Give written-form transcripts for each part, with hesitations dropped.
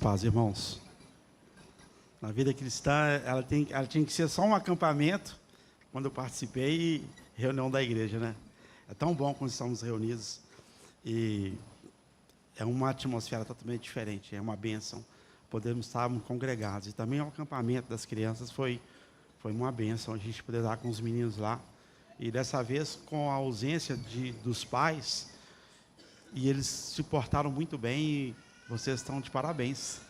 paz, irmãos. Na vida cristã, ela tinha que ser só um acampamento, quando eu participei, e reunião da igreja, né? É tão bom quando estamos reunidos, e é uma atmosfera totalmente diferente, é uma bênção. Podemos estar congregados. E também o acampamento das crianças foi uma bênção, a gente poder estar com os meninos lá. E dessa vez, com a ausência dos pais, e eles se portaram muito bem, e vocês estão de parabéns,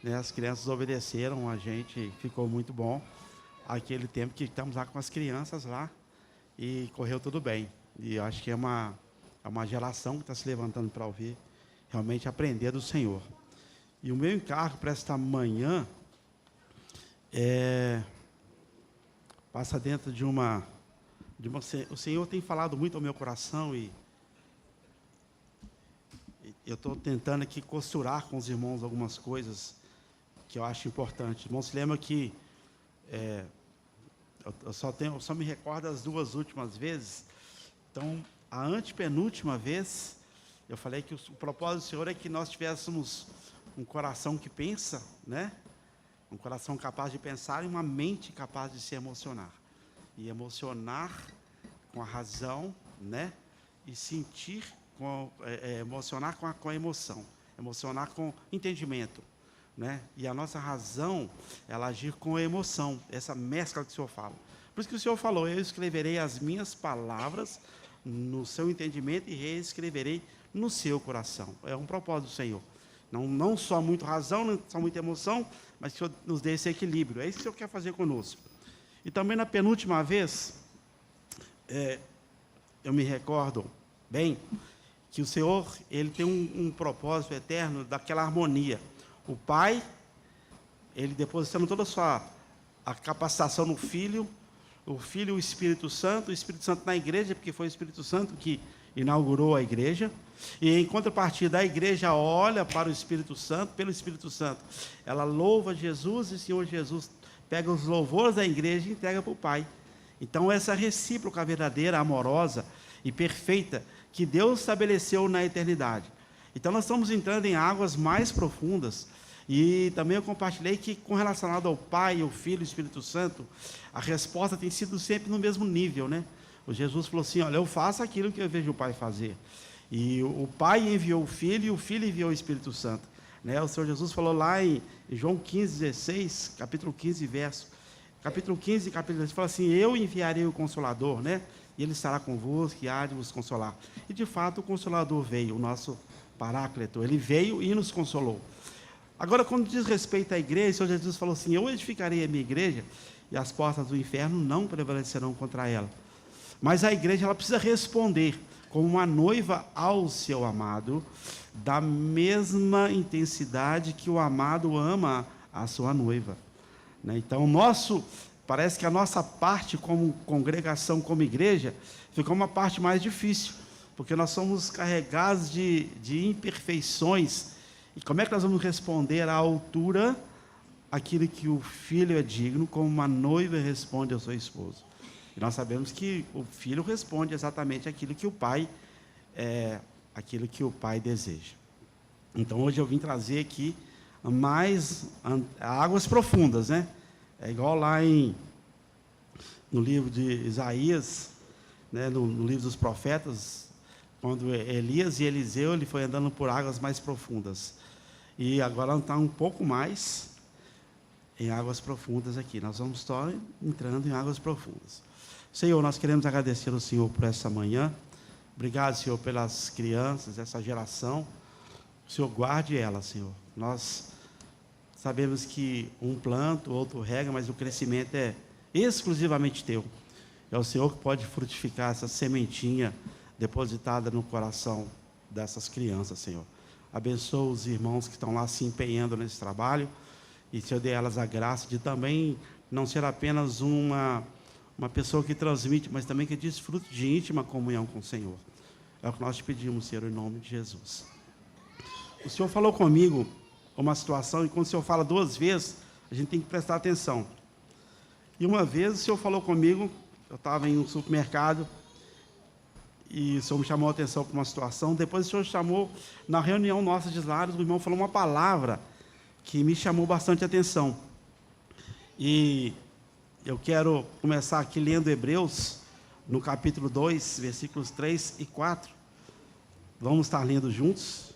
né? As crianças obedeceram a gente, ficou muito bom aquele tempo que estamos lá com as crianças lá, e correu tudo bem. E eu acho que é uma geração que está se levantando para ouvir, realmente aprender do Senhor. E o meu encargo para esta manhã passa dentro de uma... O Senhor tem falado muito ao meu coração, e eu estou tentando aqui costurar com os irmãos algumas coisas que eu acho importantes. Irmão, se lembra que eu só me recordo das duas últimas vezes. Então, a antepenúltima vez, eu falei que o propósito do Senhor é que nós tivéssemos um coração que pensa, né? Um coração capaz de pensar e uma mente capaz de se emocionar. E emocionar com a razão, né? E sentir, emocionar com a emoção. Emocionar com entendimento, né? E a nossa razão, ela agir com a emoção. Essa mescla que o Senhor fala. Por isso que o Senhor falou, eu escreverei as minhas palavras no seu entendimento e reescreverei no seu coração. É um propósito do Senhor. Não só muito razão, não só muita emoção, mas que o Senhor nos dê esse equilíbrio. É isso que o Senhor quer fazer conosco. E também na penúltima vez, eu me recordo bem que o Senhor, ele tem um propósito eterno daquela harmonia. O Pai, ele depositando toda a capacitação no Filho, o Filho e o Espírito Santo na igreja, porque foi o Espírito Santo que inaugurou a igreja, e em contrapartida a igreja olha para o Espírito Santo, pelo Espírito Santo, ela louva Jesus, e o Senhor Jesus pega os louvores da igreja e entrega para o Pai. Então essa recíproca verdadeira, amorosa e perfeita, que Deus estabeleceu na eternidade. Então nós estamos entrando em águas mais profundas, e também eu compartilhei que, com relacionado ao Pai, ao Filho e ao Espírito Santo, a resposta tem sido sempre no mesmo nível, né? O Jesus falou assim, olha, eu faço aquilo que eu vejo o Pai fazer. E o Pai enviou o Filho, e o Filho enviou o Espírito Santo, né? O Senhor Jesus falou lá em João 15:16, capítulo 15, capítulo 15, capítulo 16, fala assim, eu enviarei o Consolador, né? E ele estará convosco, e há de vos consolar. E de fato o Consolador veio, o nosso Paráclito, ele veio e nos consolou. Agora, quando diz respeito à igreja, o Senhor Jesus falou assim, eu edificarei a minha igreja, e as portas do inferno não prevalecerão contra ela. Mas a igreja, ela precisa responder como uma noiva ao seu amado, da mesma intensidade que o amado ama a sua noiva, né? Então, parece que a nossa parte como congregação, como igreja, ficou uma parte mais difícil, porque nós somos carregados de imperfeições. E como é que nós vamos responder à altura aquilo que o filho é digno, como uma noiva responde ao seu esposo? E nós sabemos que o filho responde exatamente aquilo que o pai deseja. Então hoje eu vim trazer aqui mais águas profundas, né? É igual lá no livro de Isaías, né? No livro dos profetas, quando Elias e Eliseu, ele foi andando por águas mais profundas. E agora está um pouco mais em águas profundas aqui. Nós vamos estar entrando em águas profundas. Senhor, nós queremos agradecer ao Senhor por essa manhã. Obrigado, Senhor, pelas crianças, essa geração. O Senhor guarde elas, Senhor. Nós sabemos que um planta, o outro rega, mas o crescimento é exclusivamente teu. É o Senhor que pode frutificar essa sementinha depositada no coração dessas crianças, Senhor. Abençoa os irmãos que estão lá se empenhando nesse trabalho, e Senhor, dê a elas a graça de também não ser apenas uma pessoa que transmite, mas também que desfrute de íntima comunhão com o Senhor. É o que nós te pedimos, Senhor, em nome de Jesus. O Senhor falou comigo uma situação, e quando o Senhor fala duas vezes, a gente tem que prestar atenção. E uma vez o Senhor falou comigo, eu estava em um supermercado, e o Senhor me chamou a atenção para uma situação. Depois o Senhor chamou, na reunião nossa de lares, o irmão falou uma palavra que me chamou bastante atenção. E eu quero começar aqui lendo Hebreus, no capítulo 2, versículos 3 e 4. Vamos estar lendo juntos.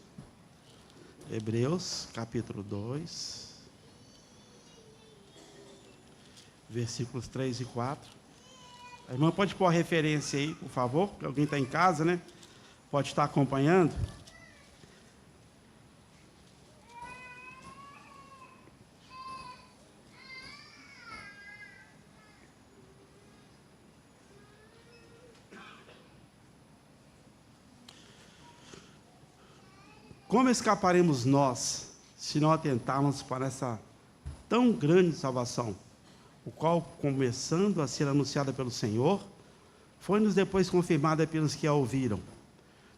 Hebreus, capítulo 2, versículos 3 e 4. A irmã pode pôr a referência aí, por favor, que alguém está em casa, né? Pode estar acompanhando. Como escaparemos nós, se não atentarmos para essa tão grande salvação, o qual, começando a ser anunciada pelo Senhor, foi-nos depois confirmada pelos que a ouviram,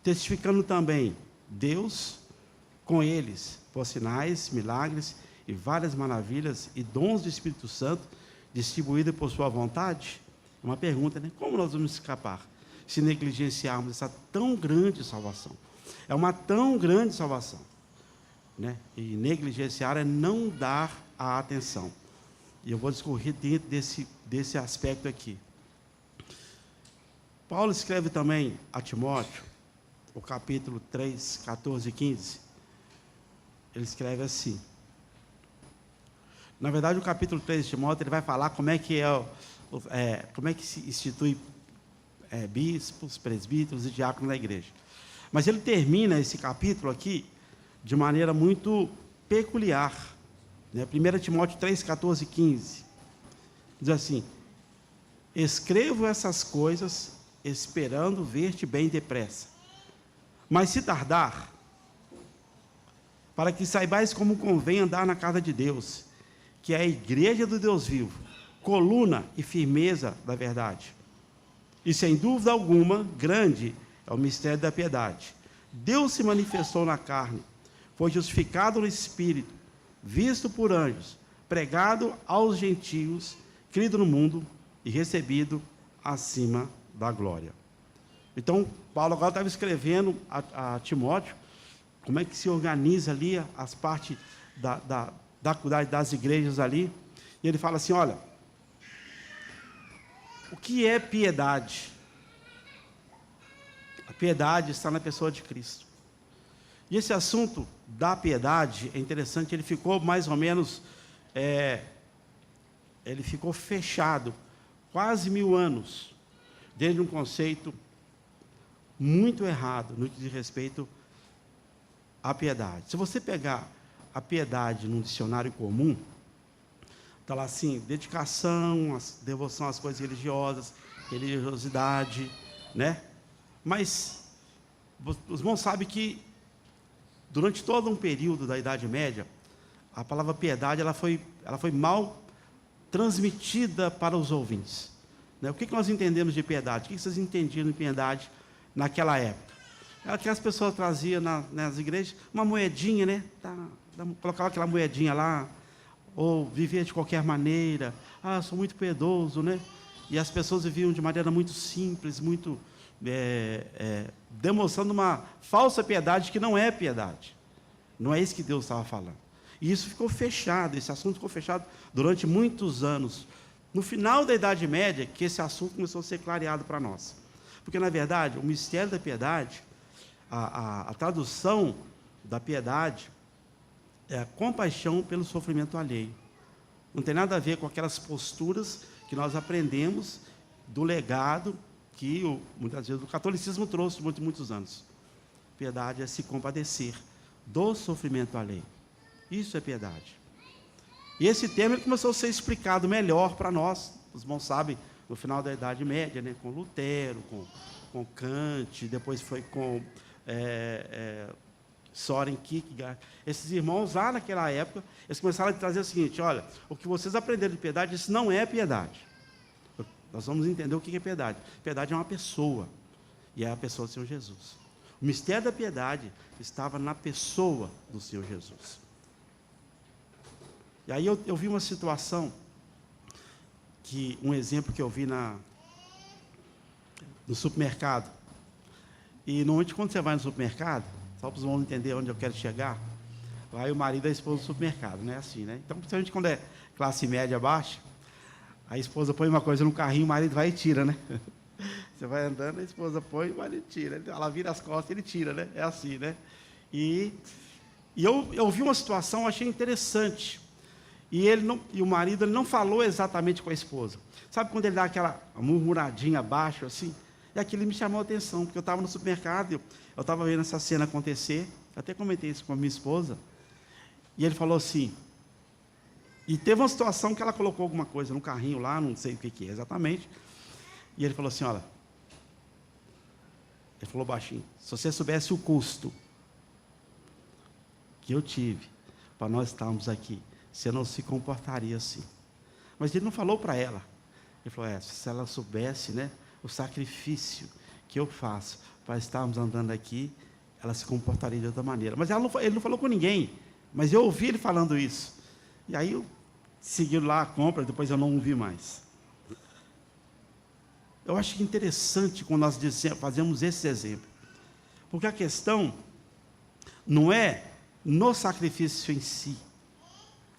testificando também Deus com eles, por sinais, milagres e várias maravilhas e dons do Espírito Santo, distribuídos por sua vontade? Uma pergunta, né? Como nós vamos escapar se negligenciarmos essa tão grande salvação? É uma tão grande salvação, né? E negligenciar é não dar a atenção. E eu vou discorrer dentro desse aspecto aqui. Paulo escreve também a Timóteo, o capítulo 3, 14 e 15. Ele escreve assim. Na verdade, o capítulo 3 de Timóteo, ele vai falar como é que como é que se institui bispos, presbíteros e diáconos na igreja. Mas ele termina esse capítulo aqui de maneira muito peculiar, né? 1 Timóteo 3, 14 e 15. Diz assim: escrevo essas coisas esperando ver-te bem depressa. Mas se tardar, para que saibais como convém andar na casa de Deus, que é a igreja do Deus vivo, coluna e firmeza da verdade. E sem dúvida alguma, grande é o mistério da piedade. Deus se manifestou na carne, foi justificado no Espírito, visto por anjos, pregado aos gentios, crido no mundo e recebido acima da glória. Então, Paulo agora estava escrevendo a Timóteo como é que se organiza ali as partes das igrejas ali. E ele fala assim: olha, o que é piedade? A piedade está na pessoa de Cristo. E esse assunto da piedade é interessante, ele ficou mais ou menos, ele ficou fechado quase 1000 anos, dentro de um conceito muito errado no que diz respeito à piedade. Se você pegar a piedade num dicionário comum, está lá assim: dedicação, devoção às coisas religiosas, religiosidade, né? Mas os irmãos sabem que durante todo um período da Idade Média, a palavra piedade ela foi mal transmitida para os ouvintes, né? O que nós entendemos de piedade? O que vocês entendiam de piedade naquela época? Era que as pessoas traziam nas igrejas uma moedinha, né? Colocava aquela moedinha lá, ou vivia de qualquer maneira. Sou muito piedoso, né? E as pessoas viviam de maneira muito simples, muito demonstrando uma falsa piedade que não é piedade. Não é isso que Deus estava falando. E isso ficou fechado, esse assunto ficou fechado durante muitos anos. No final da Idade Média, que esse assunto começou a ser clareado para nós. Porque, na verdade, o mistério da piedade, a tradução da piedade, é a compaixão pelo sofrimento alheio. Não tem nada a ver com aquelas posturas que nós aprendemos do legado que, muitas vezes, o catolicismo trouxe durante muitos anos. Piedade é se compadecer do sofrimento alheio. Isso é piedade. E esse tema começou a ser explicado melhor para nós. Os irmãos sabem, no final da Idade Média, né, com Lutero, com Kant, depois foi com Soren Kierkegaard. Esses irmãos, lá naquela época, eles começaram a trazer o seguinte: olha, o que vocês aprenderam de piedade, isso não é piedade. Nós vamos entender o que é piedade. Piedade é uma pessoa, e é a pessoa do Senhor Jesus. O mistério da piedade estava na pessoa do Senhor Jesus. E aí eu vi uma situação, um exemplo que eu vi no supermercado. E normalmente quando você vai no supermercado, só para os irmãos entenderem onde eu quero chegar, vai o marido e a esposa no supermercado, não é assim, né? Então, principalmente quando é classe média baixa, a esposa põe uma coisa no carrinho, o marido vai e tira, né? Você vai andando, a esposa põe, o marido tira. Ela vira as costas, ele tira, né? É assim, né? E eu vi uma situação, achei interessante. E o marido ele não falou exatamente com a esposa. Sabe quando ele dá aquela murmuradinha abaixo, assim? E aquilo me chamou a atenção, porque eu estava no supermercado, eu estava vendo essa cena acontecer, até comentei isso com a minha esposa, e ele falou assim, e teve uma situação que ela colocou alguma coisa no carrinho lá, não sei o que é exatamente, e ele falou assim, olha, ele falou baixinho, se você soubesse o custo que eu tive para nós estarmos aqui, você não se comportaria assim. Mas ele não falou para ela. Ele falou, se ela soubesse, né, o sacrifício que eu faço para estarmos andando aqui, ela se comportaria de outra maneira. Mas ele não falou com ninguém, mas eu ouvi ele falando isso. E aí eu segui lá a compra, depois eu não ouvi mais. Eu acho interessante quando nós fazemos esse exemplo, porque a questão não é no sacrifício em si,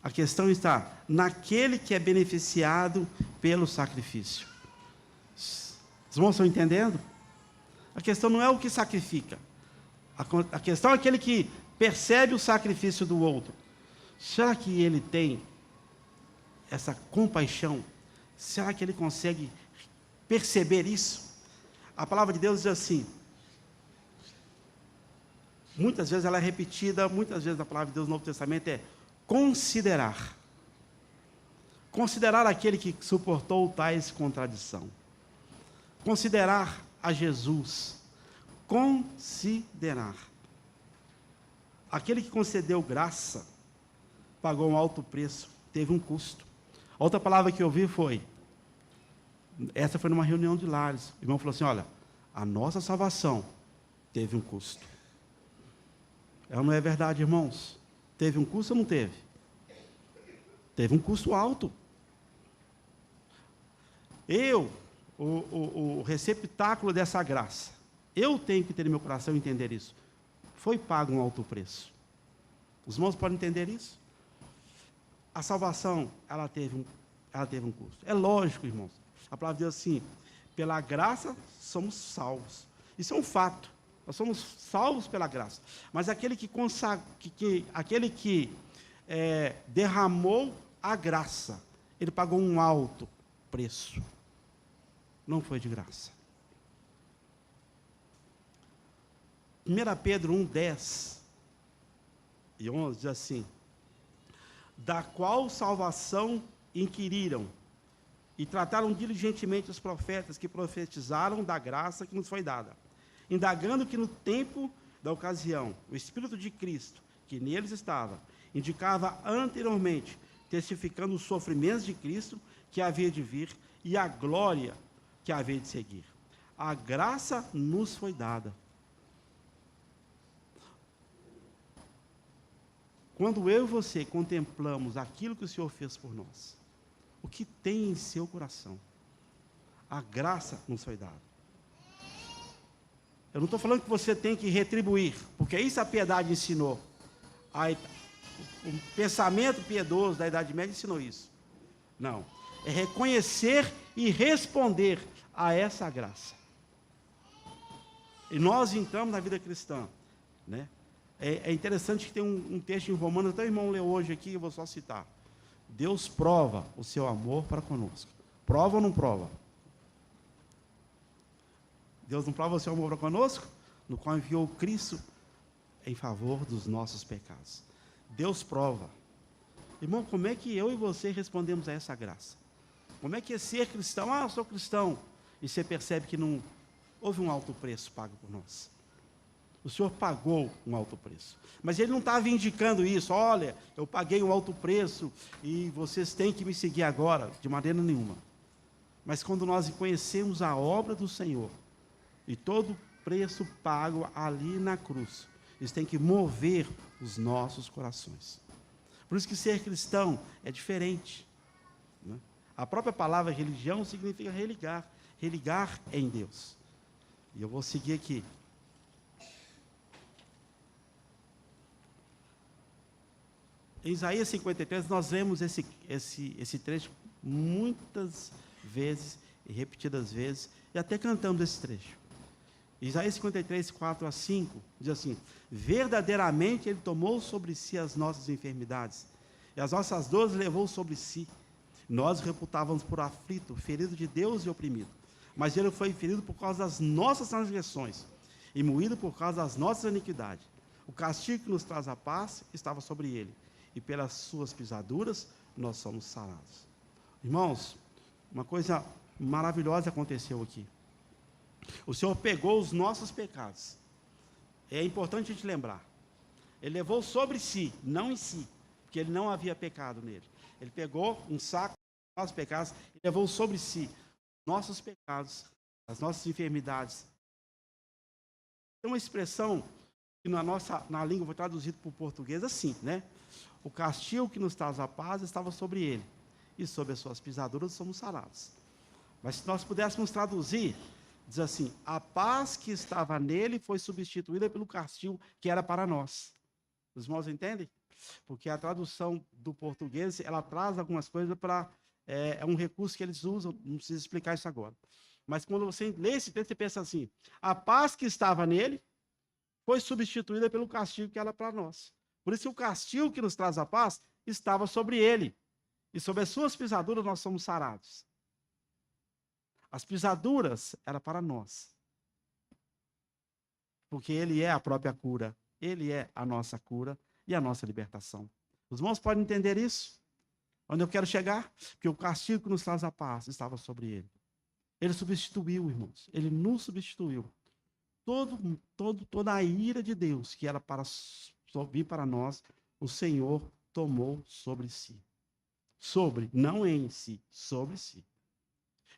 a questão está naquele que é beneficiado pelo sacrifício. Os irmãos estão entendendo? A questão não é o que sacrifica, a questão é aquele que percebe o sacrifício do outro. Será que ele tem essa compaixão? Será que ele consegue perceber isso? A palavra de Deus diz assim, muitas vezes ela é repetida, muitas vezes a palavra de Deus no Novo Testamento é considerar. Considerar aquele que suportou tais contradição. Considerar a Jesus. Considerar. Aquele que concedeu graça, pagou um alto preço, teve um custo. A outra palavra que eu vi foi, essa foi numa reunião de lares, o irmão falou assim, olha, a nossa salvação teve um custo. Ela não é verdade, irmãos? Teve um custo ou não teve? Teve um custo alto. O receptáculo dessa graça, eu tenho que ter no meu coração entender isso. Foi pago um alto preço. Os irmãos podem entender isso? A salvação, ela teve um custo. É lógico, irmãos. A palavra diz assim, pela graça somos salvos. Isso é um fato. Nós somos salvos pela graça. Mas aquele que derramou a graça, ele pagou um alto preço. Não foi de graça. 1 Pedro 1, 10 e 11 diz assim, da qual salvação inquiriram e trataram diligentemente os profetas que profetizaram da graça que nos foi dada, indagando que no tempo da ocasião, o Espírito de Cristo, que neles estava, indicava anteriormente, testificando os sofrimentos de Cristo, que havia de vir, e a glória que havia de seguir. A graça nos foi dada. Quando eu e você contemplamos aquilo que o Senhor fez por nós, o que tem em seu coração, a graça nos foi dada. Eu não estou falando que você tem que retribuir, porque isso a piedade ensinou. O pensamento piedoso da Idade Média ensinou isso. Não. É reconhecer e responder a essa graça. E nós entramos na vida cristã, né? É interessante que tem um texto em Romanos, até o irmão leu hoje aqui, eu vou só citar. Deus prova o seu amor para conosco. Prova ou não prova? Deus não prova o seu amor para conosco? No qual enviou Cristo em favor dos nossos pecados. Deus prova. Irmão, como é que eu e você respondemos a essa graça? Como é que é ser cristão? Eu sou cristão. E você percebe que não houve um alto preço pago por nós. O Senhor pagou um alto preço. Mas Ele não estava indicando isso. Olha, eu paguei um alto preço e vocês têm que me seguir agora. De maneira nenhuma. Mas quando nós conhecemos a obra do Senhor, e todo o preço pago ali na cruz, isso tem que mover os nossos corações. Por isso que ser cristão é diferente, né? A própria palavra religião significa religar. Religar em Deus. E eu vou seguir aqui. Em Isaías 53, nós vemos esse trecho muitas vezes, e repetidas vezes, e até cantamos esse trecho. Isaías 53, 4 a 5, diz assim: verdadeiramente Ele tomou sobre si as nossas enfermidades, e as nossas dores levou sobre si. Nós o reputávamos por aflito, ferido de Deus e oprimido. Mas Ele foi ferido por causa das nossas transgressões, e moído por causa das nossas iniquidades. O castigo que nos traz a paz estava sobre Ele, e pelas suas pisaduras nós somos sarados. Irmãos, uma coisa maravilhosa aconteceu aqui. O Senhor pegou os nossos pecados. É importante a gente lembrar. Ele levou sobre si, não em si, porque ele não havia pecado nele. Ele pegou um saco dos nossos pecados e levou sobre si nossos pecados, as nossas enfermidades. Tem uma expressão que na língua foi traduzida para o português assim, né? O castigo que nos traz a paz estava sobre ele, e sobre as suas pisaduras somos sarados. Mas se nós pudéssemos traduzir, diz assim: a paz que estava nele foi substituída pelo castigo que era para nós. Os irmãos entendem? Porque a tradução do português, ela traz algumas coisas para... É um recurso que eles usam, não preciso explicar isso agora. Mas quando você lê esse texto, você pensa assim: a paz que estava nele foi substituída pelo castigo que era para nós. Por isso, o castigo que nos traz a paz estava sobre ele. E sobre as suas pisaduras nós somos sarados. As pisaduras eram para nós. Porque ele é a própria cura. Ele é a nossa cura e a nossa libertação. Os irmãos podem entender isso? Onde eu quero chegar? Porque o castigo que nos traz a paz estava sobre ele. Ele substituiu, irmãos. Ele nos substituiu. Toda a ira de Deus que era para vir para nós, o Senhor tomou sobre si. Sobre, não em si, sobre si.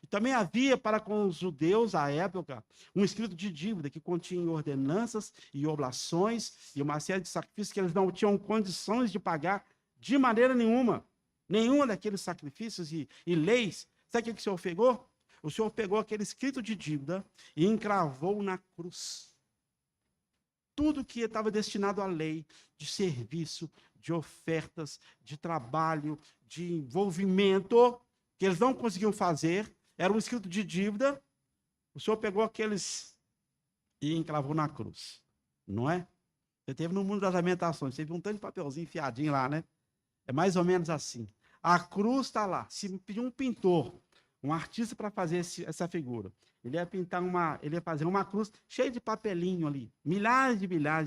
E também havia para com os judeus, à época, um escrito de dívida que continha ordenanças e oblações e uma série de sacrifícios que eles não tinham condições de pagar de maneira nenhuma. Nenhuma daqueles sacrifícios e leis. Sabe o que o Senhor pegou? O Senhor pegou aquele escrito de dívida e encravou na cruz. Tudo que estava destinado à lei, de serviço, de ofertas, de trabalho, de envolvimento, que eles não conseguiam fazer, era um escrito de dívida. O Senhor pegou aqueles e encravou na cruz. Não é? Você teve no mundo das lamentações, você viu um tanto de papelzinho enfiadinho lá, né? É mais ou menos assim. A cruz está lá. Se pedir um pintor, um artista para fazer essa figura, ele ia fazer uma cruz cheia de papelinho ali, milhares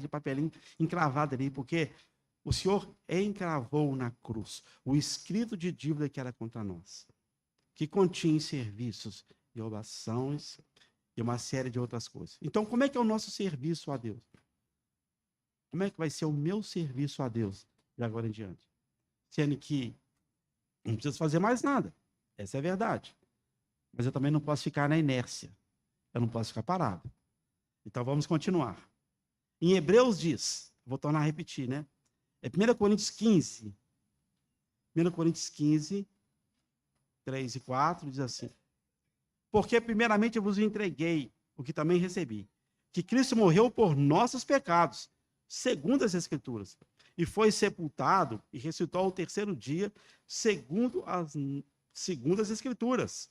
de papelinho encravado ali, porque o Senhor encravou na cruz o escrito de dívida que era contra nós, que continha serviços e ovações e uma série de outras coisas. Então, como é que é o nosso serviço a Deus? Como é que vai ser o meu serviço a Deus de agora em diante? Sendo que não preciso fazer mais nada. Essa é a verdade. Mas eu também não posso ficar na inércia. Eu não posso ficar parado. Então, vamos continuar. Em Hebreus diz, vou tornar a repetir, né? É 1 Coríntios 15. 1 Coríntios 15, 3 e 4, diz assim: porque primeiramente eu vos entreguei o que também recebi, que Cristo morreu por nossos pecados, segundo as Escrituras, e foi sepultado e ressuscitou ao terceiro dia, segundo as Escrituras.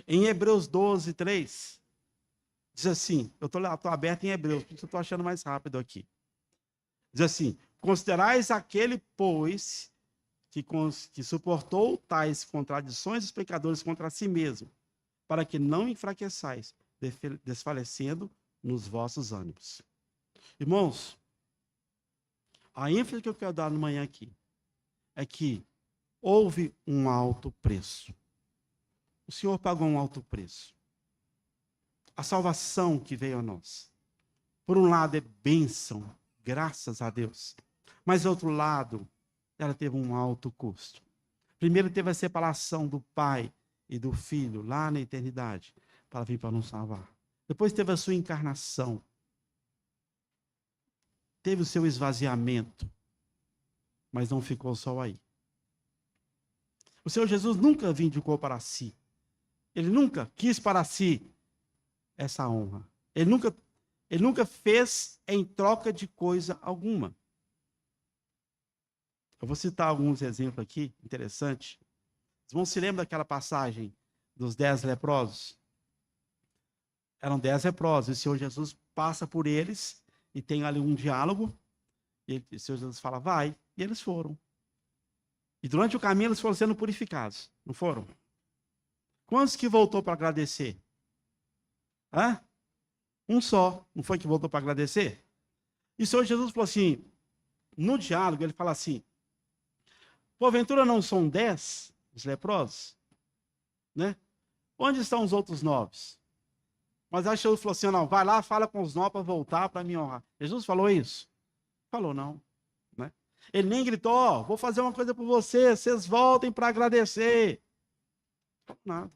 Em Hebreus 12, 3, diz assim, eu estou aberto em Hebreus, porque eu estou achando mais rápido aqui. Diz assim: considerais aquele, pois, que suportou tais contradições dos pecadores contra si mesmo, para que não enfraqueçais, desfalecendo nos vossos ânimos. Irmãos, a ênfase que eu quero dar no manhã aqui é que houve um alto preço. O Senhor pagou um alto preço. A salvação que veio a nós, por um lado, é bênção, graças a Deus. Mas, do outro lado, ela teve um alto custo. Primeiro teve a separação do Pai e do Filho, lá na eternidade, para vir para nos salvar. Depois teve a sua encarnação. Teve o seu esvaziamento. Mas não ficou só aí. O Senhor Jesus nunca vindicou para si. Ele nunca quis para si essa honra. Ele nunca fez em troca de coisa alguma. Eu vou citar alguns exemplos aqui, interessantes. Os irmãos se lembram daquela passagem dos 10 leprosos? Eram 10 leprosos, e o Senhor Jesus passa por eles, e tem ali um diálogo, e o Senhor Jesus fala, vai, e eles foram. E durante o caminho eles foram sendo purificados, não foram? Quantos que voltou para agradecer? Hã? Um só, não foi que voltou para agradecer? E o Senhor Jesus falou assim, no diálogo, ele fala assim, porventura não são 10 os leprosos? Né? Onde estão os outros 9? Mas aí Jesus falou assim, não, vai lá, fala com os 9 para voltar para me honrar. Jesus falou isso? Falou não. Né? Ele nem gritou, ó, vou fazer uma coisa por vocês voltem para agradecer. Nada.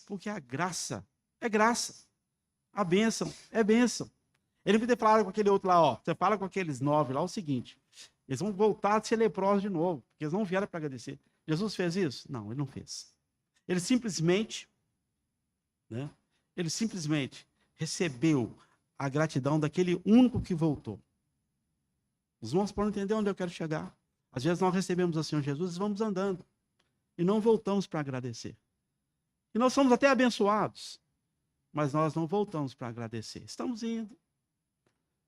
Porque a graça é graça. A bênção é bênção. Ele podia falar com aquele outro lá, ó, você fala com aqueles 9 lá, o seguinte, eles vão voltar a ser leprosos de novo, porque eles não vieram para agradecer. Jesus fez isso? Não, ele não fez. Ele simplesmente, né, ele simplesmente recebeu a gratidão daquele único que voltou. Os irmãos podem entender onde eu quero chegar. Às vezes nós recebemos o Senhor Jesus e vamos andando, e não voltamos para agradecer. E nós somos até abençoados, mas nós não voltamos para agradecer. Estamos indo.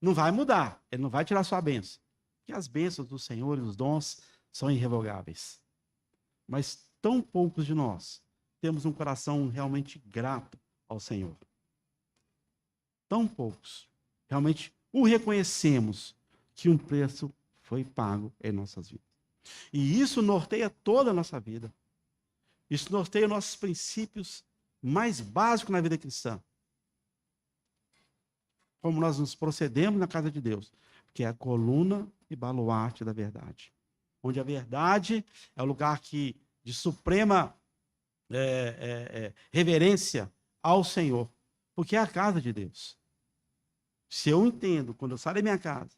Não vai mudar, ele não vai tirar sua bênção. Porque as bênçãos do Senhor e os dons são irrevogáveis. Mas tão poucos de nós temos um coração realmente grato ao Senhor. Tão poucos. Realmente o reconhecemos que um preço foi pago em nossas vidas. E isso norteia toda a nossa vida. Isso norteia nossos princípios mais básicos na vida cristã. Como nós nos procedemos na casa de Deus, que é a coluna e baluarte da verdade. Onde a verdade é o lugar de suprema reverência ao Senhor, porque é a casa de Deus. Se eu entendo, quando eu saio da minha casa,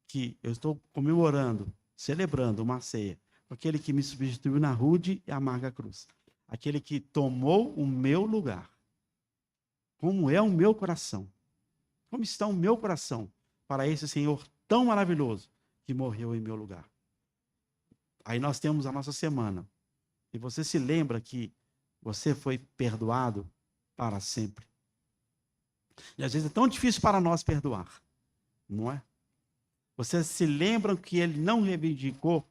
que eu estou comemorando, celebrando uma ceia, com aquele que me substituiu na rude e amarga cruz, aquele que tomou o meu lugar, como é o meu coração, como está o meu coração para esse Senhor tão maravilhoso que morreu em meu lugar. Aí nós temos a nossa semana. E você se lembra que você foi perdoado para sempre. E às vezes é tão difícil para nós perdoar, não é? Vocês se lembram que ele não reivindicou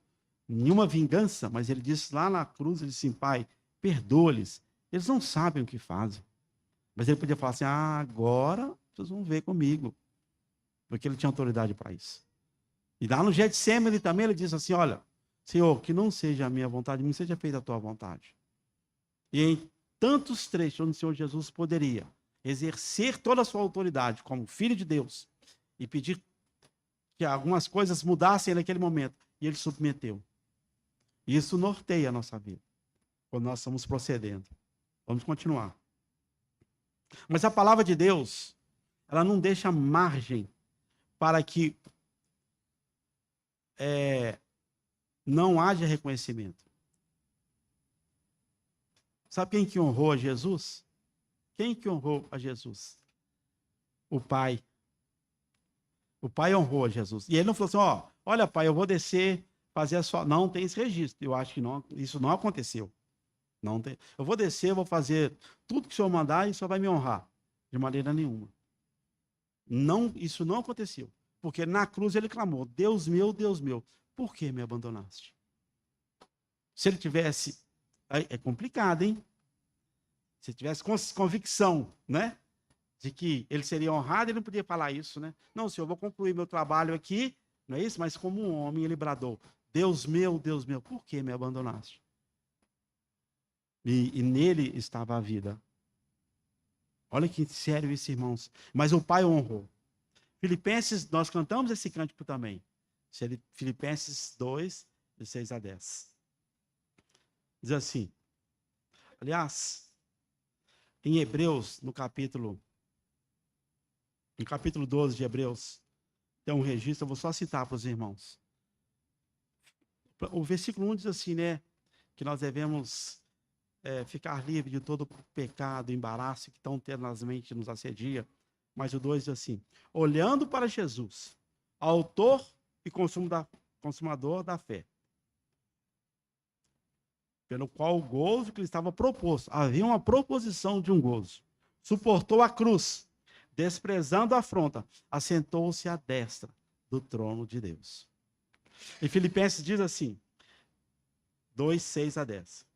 nenhuma vingança, mas ele disse lá na cruz, ele disse assim, Pai, perdoa-lhes. Eles não sabem o que fazem. Mas ele podia falar assim, agora vocês vão ver comigo. Porque ele tinha autoridade para isso. E lá no Getsêmani também ele diz assim, olha, Senhor, que não seja a minha vontade, mas seja feita a tua vontade. E em tantos trechos onde o Senhor Jesus poderia exercer toda a sua autoridade como Filho de Deus e pedir que algumas coisas mudassem naquele momento, e ele submeteu. E isso norteia a nossa vida, quando nós estamos procedendo. Vamos continuar. Mas a palavra de Deus, ela não deixa margem para que não haja reconhecimento. Sabe quem que honrou a Jesus? Quem que honrou a Jesus? O Pai. O Pai honrou a Jesus. E ele não falou assim, olha Pai, eu vou descer, fazer a sua... Não tem esse registro. Eu acho que não, isso não aconteceu. Não tem. Eu vou descer, vou fazer tudo que o Senhor mandar e o Senhor vai me honrar. De maneira nenhuma. Não, isso não aconteceu. Porque na cruz ele clamou, Deus meu, por que me abandonaste? Se ele tivesse... É complicado, hein? Se tivesse convicção, né? De que ele seria honrado, ele não podia falar isso, né? Não, Senhor, eu vou concluir meu trabalho aqui, não é isso? Mas como um homem, ele bradou, Deus meu, por que me abandonaste? E nele estava a vida. Olha que sério isso, irmãos. Mas o Pai honrou. Filipenses, nós cantamos esse cântico também. Filipenses 2, de 6 a 10. Diz assim, aliás, em Hebreus, no capítulo 12 de Hebreus, tem um registro, eu vou só citar para os irmãos. O versículo 1 diz assim, né, que nós devemos ficar livre de todo pecado, embaraço que tão tenazmente nos assedia. Mas o 2 diz assim, olhando para Jesus, autor e consumo consumador da fé. Pelo qual o gozo que lhe estava proposto, havia uma proposição de um gozo. Suportou a cruz, desprezando a afronta, assentou-se à destra do trono de Deus. Em Filipenses diz assim, 2, 6 a 10.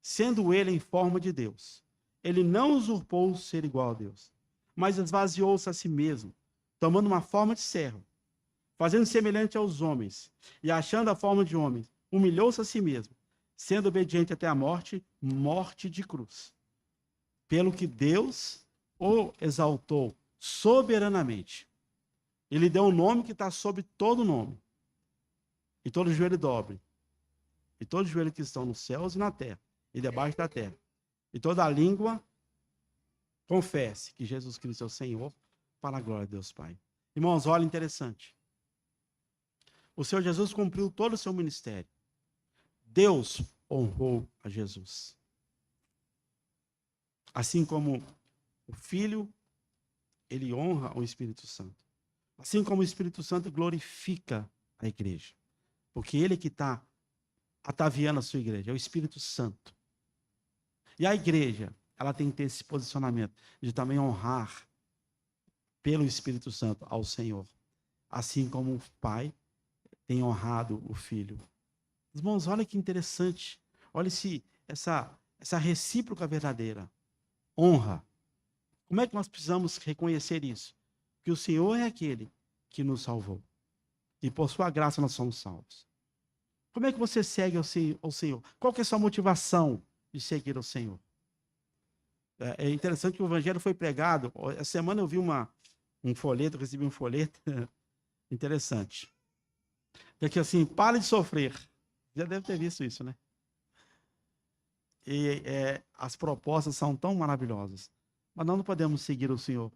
Sendo ele em forma de Deus, ele não usurpou o ser igual a Deus, mas esvaziou-se a si mesmo, tomando uma forma de servo, fazendo semelhante aos homens, e achando a forma de homem, humilhou-se a si mesmo, sendo obediente até a morte, morte de cruz. Pelo que Deus o exaltou soberanamente. Ele deu um nome que está sobre todo nome. E todo joelho dobre. E todo joelho que estão nos céus e na terra, e debaixo da terra. E toda língua confesse que Jesus Cristo é o Senhor, para a glória de Deus Pai. Irmãos, olha interessante. O Senhor Jesus cumpriu todo o seu ministério. Deus honrou a Jesus. Assim como o Filho, ele honra o Espírito Santo. Assim como o Espírito Santo glorifica a igreja. Porque ele que está ataviando a sua igreja, é o Espírito Santo. E a igreja, ela tem que ter esse posicionamento de também honrar pelo Espírito Santo ao Senhor. Assim como o Pai tem honrado o Filho. Irmãos, olha que interessante. Olha essa recíproca verdadeira. Honra. Como é que nós precisamos reconhecer isso? Que o Senhor é aquele que nos salvou. E por sua graça nós somos salvos. Como é que você segue ao Senhor? Qual que é a sua motivação de seguir ao Senhor? É interessante que o evangelho foi pregado. Essa semana eu vi um folheto, recebi um folheto interessante. É que assim, pare de sofrer. Já deve ter visto isso, né? E as propostas são tão maravilhosas. Mas nós não podemos seguir o Senhor.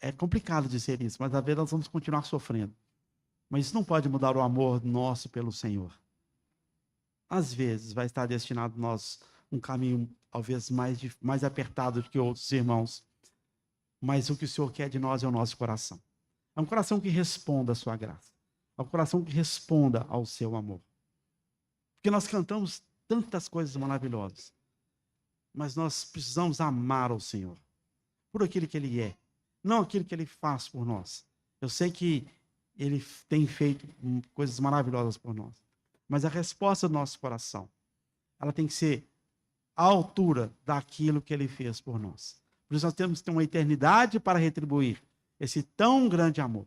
É complicado dizer isso, mas às vezes nós vamos continuar sofrendo. Mas isso não pode mudar o amor nosso pelo Senhor. Às vezes vai estar destinado a nós um caminho talvez mais apertado do que outros irmãos. Mas o que o Senhor quer de nós é o nosso coração. É um coração que responda à sua graça. É um coração que responda ao seu amor. Porque nós cantamos tantas coisas maravilhosas. Mas nós precisamos amar ao Senhor. Por aquilo que Ele é. Não aquilo que Ele faz por nós. Eu sei que Ele tem feito coisas maravilhosas por nós. Mas a resposta do nosso coração, ela tem que ser à altura daquilo que Ele fez por nós. Por isso nós temos que ter uma eternidade para retribuir esse tão grande amor.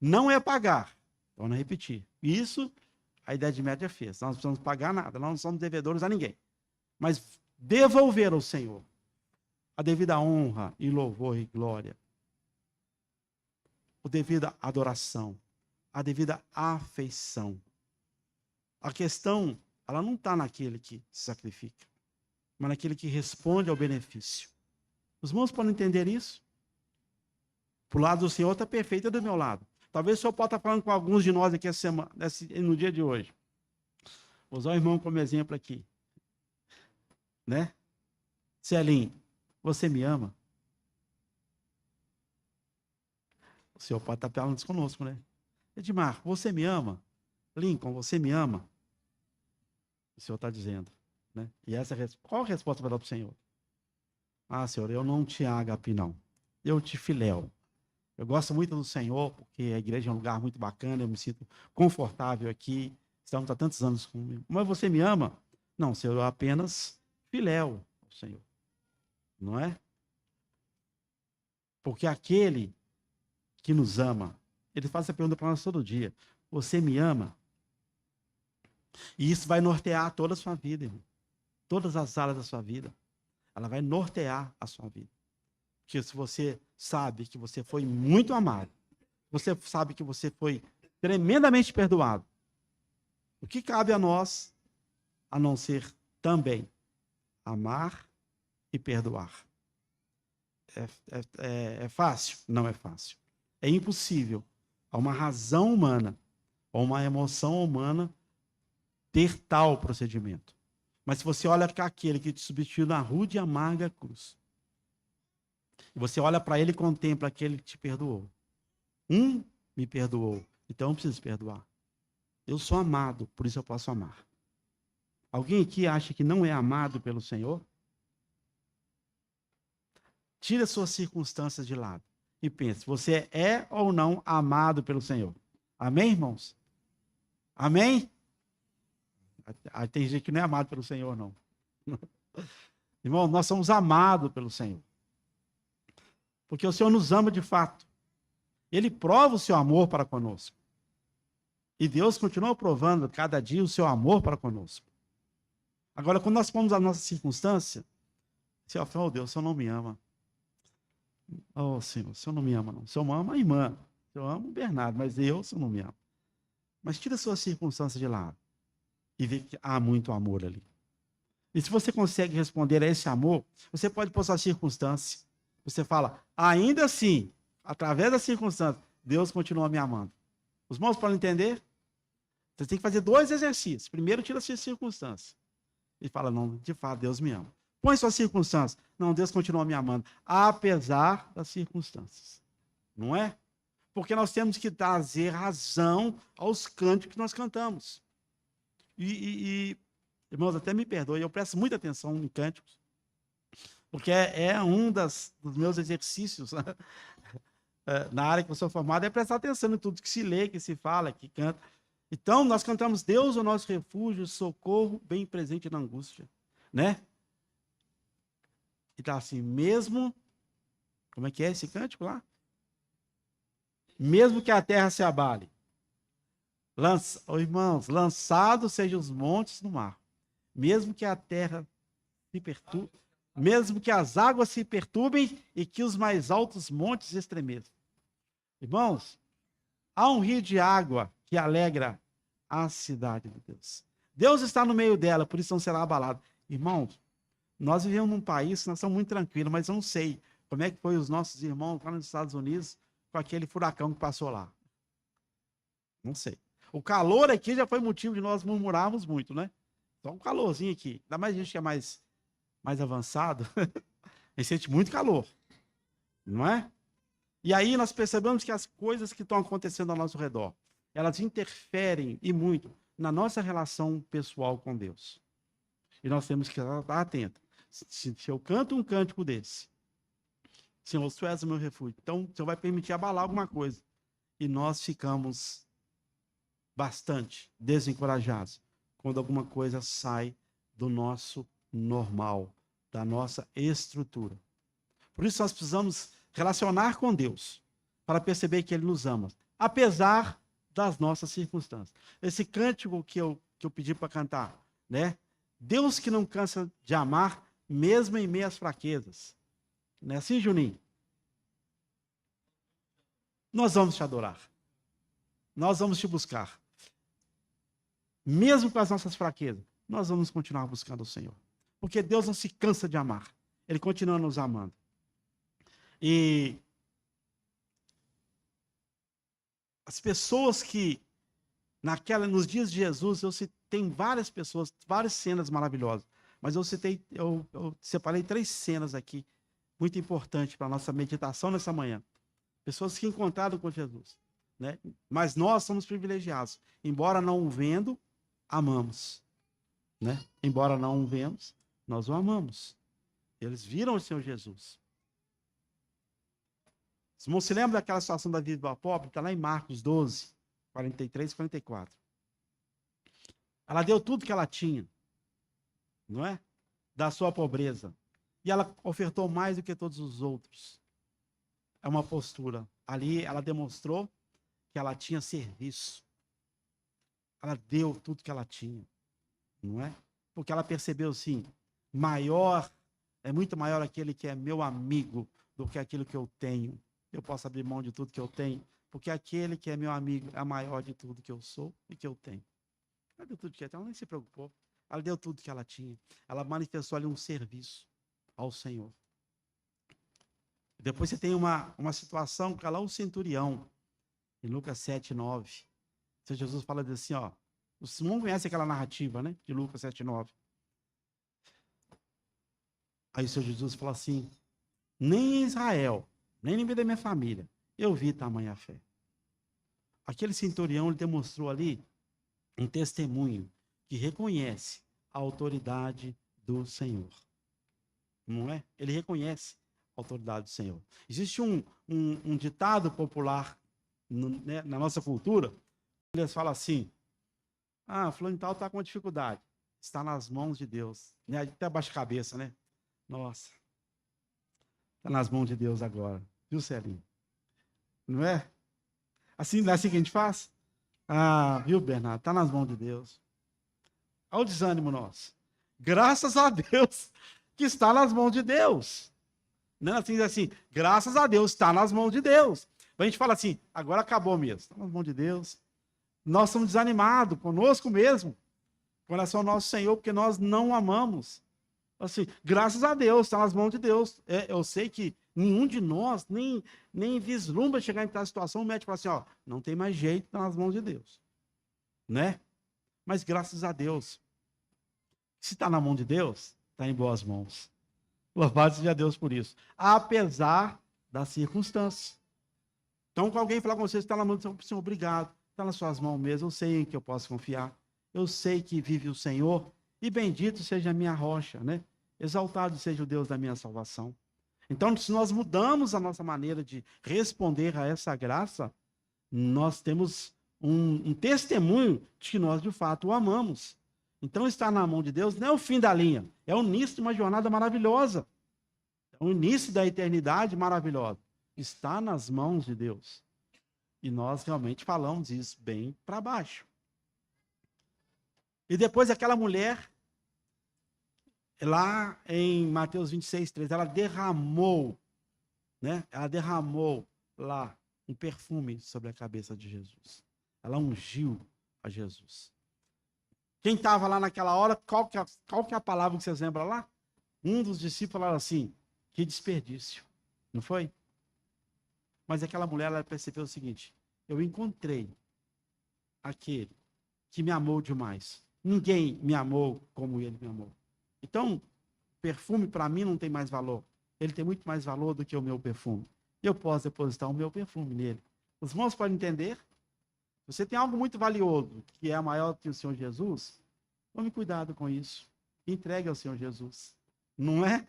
Não é pagar, vamos repetir. Isso a Idade Média fez. Nós não precisamos pagar nada, nós não somos devedores a ninguém. Mas devolver ao Senhor a devida honra e louvor e glória, a devida adoração, a devida afeição. A questão, ela não está naquele que se sacrifica, mas naquele que responde ao benefício. Os irmãos podem entender isso? Para o lado do Senhor está perfeito, é do meu lado. Talvez o Senhor possa estar falando com alguns de nós aqui essa semana, no dia de hoje. Vou usar o irmão como exemplo aqui. Né? Celinho, você me ama? O Senhor pode estar falando conosco, né? Edmar, você me ama? Lincoln, você me ama? O Senhor está dizendo. Né? E qual a resposta vai dar para o Senhor? Ah, Senhor, eu não te agape, não. Eu te filéu. Eu gosto muito do Senhor, porque a igreja é um lugar muito bacana, eu me sinto confortável aqui. Estamos há tantos anos comigo. Mas você me ama? Não, Senhor, eu apenas filéu ao Senhor. Não é? Porque aquele que nos ama, ele faz essa pergunta para nós todo dia. Você me ama? E isso vai nortear toda a sua vida, irmão. Todas as áreas da sua vida. Ela vai nortear a sua vida. Porque se você sabe que você foi muito amado, você sabe que você foi tremendamente perdoado, o que cabe a nós, a não ser também amar e perdoar? É fácil? Não é fácil. É impossível a uma razão humana, ou uma emoção humana, ter tal procedimento. Mas se você olha para aquele que te substituiu na rude e amarga cruz, e você olha para ele e contempla aquele que te perdoou, Um me perdoou, então eu preciso perdoar. Eu sou amado, por isso eu posso amar. Alguém aqui acha que não é amado pelo Senhor? Tira suas circunstâncias de lado e pense, você é ou não amado pelo Senhor? Amém, irmãos? Amém? Tem gente que não é amado pelo Senhor, não. Irmão, nós somos amados pelo Senhor. Porque o Senhor nos ama de fato. Ele prova o seu amor para conosco. E Deus continua provando cada dia o seu amor para conosco. Agora, quando nós pomos a nossa circunstância, você fala, oh Deus, o Senhor não me ama. Oh Senhor, o Senhor não me ama, não. O Senhor ama a irmã. O Senhor ama o Bernardo, mas o Senhor não me ama. Mas tira a sua circunstância de lado e vê que há muito amor ali. E se você consegue responder a esse amor, você pode pôr sua circunstância. Você fala, ainda assim, através da circunstância, Deus continua me amando. Os irmãos podem entender? Você tem que fazer 2 exercícios. Primeiro, tira a sua circunstância. E fala, não, de fato, Deus me ama. Põe suas circunstâncias. Não, Deus continua me amando. Apesar das circunstâncias. Não é? Porque nós temos que trazer razão aos cânticos que nós cantamos. Irmãos, até me perdoe, eu presto muita atenção em cânticos, porque é um dos meus exercícios na área que eu sou formado, é prestar atenção em tudo que se lê, que se fala, que canta. Então, nós cantamos Deus, o nosso refúgio, socorro, bem presente na angústia, né? E tá assim, mesmo, como é que é esse cântico lá? Mesmo que a terra se abale, irmãos, lançados sejam os montes no mar, mesmo que a terra se perturbe, mesmo que as águas se perturbem e que os mais altos montes estremeçam. Irmãos, há um rio de água que alegra a cidade de Deus. Deus está no meio dela, por isso não será abalado. Irmãos, nós vivemos num país que nós estamos muito tranquilos, mas eu não sei como é que foi os nossos irmãos lá nos Estados Unidos com aquele furacão que passou lá. Não sei. O calor aqui já foi motivo de nós murmurarmos muito, né? Só um calorzinho aqui. Ainda mais gente que é mais avançado, a gente sente muito calor, não é? E aí nós percebemos que as coisas que estão acontecendo ao nosso redor, elas interferem e muito na nossa relação pessoal com Deus. E nós temos que estar atentos. Se eu canto um cântico desse, Senhor, tu és o meu refúgio, então o Senhor vai permitir abalar alguma coisa. E nós ficamos bastante desencorajados quando alguma coisa sai do nosso normal, da nossa estrutura. Por isso nós precisamos relacionar com Deus, para perceber que Ele nos ama, apesar das nossas circunstâncias. Esse cântico que eu pedi para cantar, né? Deus que não cansa de amar, mesmo em meio às fraquezas. Não é assim, Juninho? Nós vamos te adorar. Nós vamos te buscar. Mesmo com as nossas fraquezas, nós vamos continuar buscando o Senhor. Porque Deus não se cansa de amar. Ele continua nos amando. E as pessoas que, nos dias de Jesus, tem várias pessoas, várias cenas maravilhosas. Mas eu separei 3 cenas aqui, muito importantes para a nossa meditação nessa manhã. Pessoas que encontraram com Jesus, né? Mas nós somos privilegiados. Embora não o vendo, amamos, né? Embora não o vemos, nós o amamos. Eles viram o Senhor Jesus. Os irmãos se lembram daquela situação da viúva pobre? Está lá em Marcos 12, 43 e 44. Ela deu tudo que ela tinha, não é? Da sua pobreza. E ela ofertou mais do que todos os outros. É uma postura. Ali ela demonstrou que ela tinha serviço. Ela deu tudo que ela tinha, não é? Porque ela percebeu, sim, é muito maior aquele que é meu amigo do que aquilo que eu tenho. Eu posso abrir mão de tudo que eu tenho, porque aquele que é meu amigo é maior de tudo que eu sou e que eu tenho. Ela deu tudo que ela nem se preocupou. Ela deu tudo que ela tinha. Ela manifestou ali um serviço ao Senhor. Depois você tem uma situação que é lá o centurião, em Lucas 7, 9. O Senhor Jesus fala assim, ó. O Simão conhece aquela narrativa, né? De Lucas 7, 9. Aí o Senhor Jesus fala assim, nem em Israel, nem no meio da minha família, eu vi tamanha fé. Aquele centurião, ele demonstrou ali um testemunho que reconhece a autoridade do Senhor. Não é? Ele reconhece a autoridade do Senhor. Existe um ditado popular né, na nossa cultura, eles falam assim, fulano de tal está com uma dificuldade, está nas mãos de Deus. Né? Até abaixa a cabeça, né? Nossa, está nas mãos de Deus agora. Viu, Celinho? Não é? Assim, não é assim que a gente faz? Viu, Bernardo? Está nas mãos de Deus. Olha o desânimo nosso. Graças a Deus que está nas mãos de Deus. Não é assim, graças a Deus está nas mãos de Deus. A gente fala assim, agora acabou mesmo, está nas mãos de Deus. Nós estamos desanimados conosco mesmo, com relação ao nosso Senhor, porque nós não o amamos. Assim, graças a Deus, está nas mãos de Deus. Eu sei que nenhum de nós nem vislumbra chegar em tal situação, o médico fala assim, ó, não tem mais jeito, está nas mãos de Deus. Né? Mas graças a Deus, se está na mão de Deus, está em boas mãos. Louvado seja Deus por isso. Apesar das circunstâncias. Então, quando alguém falar com você, está na mão do Senhor, obrigado. Está nas suas mãos mesmo, eu sei em que eu posso confiar. Eu sei que vive o Senhor, e bendito seja a minha rocha, né? Exaltado seja o Deus da minha salvação. Então, se nós mudamos a nossa maneira de responder a essa graça, nós temos um testemunho de que nós, de fato, o amamos. Então, estar na mão de Deus não é o fim da linha, é o início de uma jornada maravilhosa. É o início da eternidade maravilhosa. Está nas mãos de Deus. E nós realmente falamos isso bem para baixo. E depois aquela mulher, lá em Mateus 26:3, ela derramou, né? Ela derramou lá um perfume sobre a cabeça de Jesus. Ela ungiu a Jesus. Quem estava lá naquela hora, qual que é a palavra que vocês lembram lá? Um dos discípulos falou assim, que desperdício, não foi? Mas aquela mulher, ela percebeu o seguinte, eu encontrei aquele que me amou demais. Ninguém me amou como ele me amou. Então, perfume para mim não tem mais valor. Ele tem muito mais valor do que o meu perfume. Eu posso depositar o meu perfume nele. Os irmãos podem entender? Você tem algo muito valioso, que é maior que o Senhor Jesus, tome cuidado com isso. Entregue ao Senhor Jesus. Não é?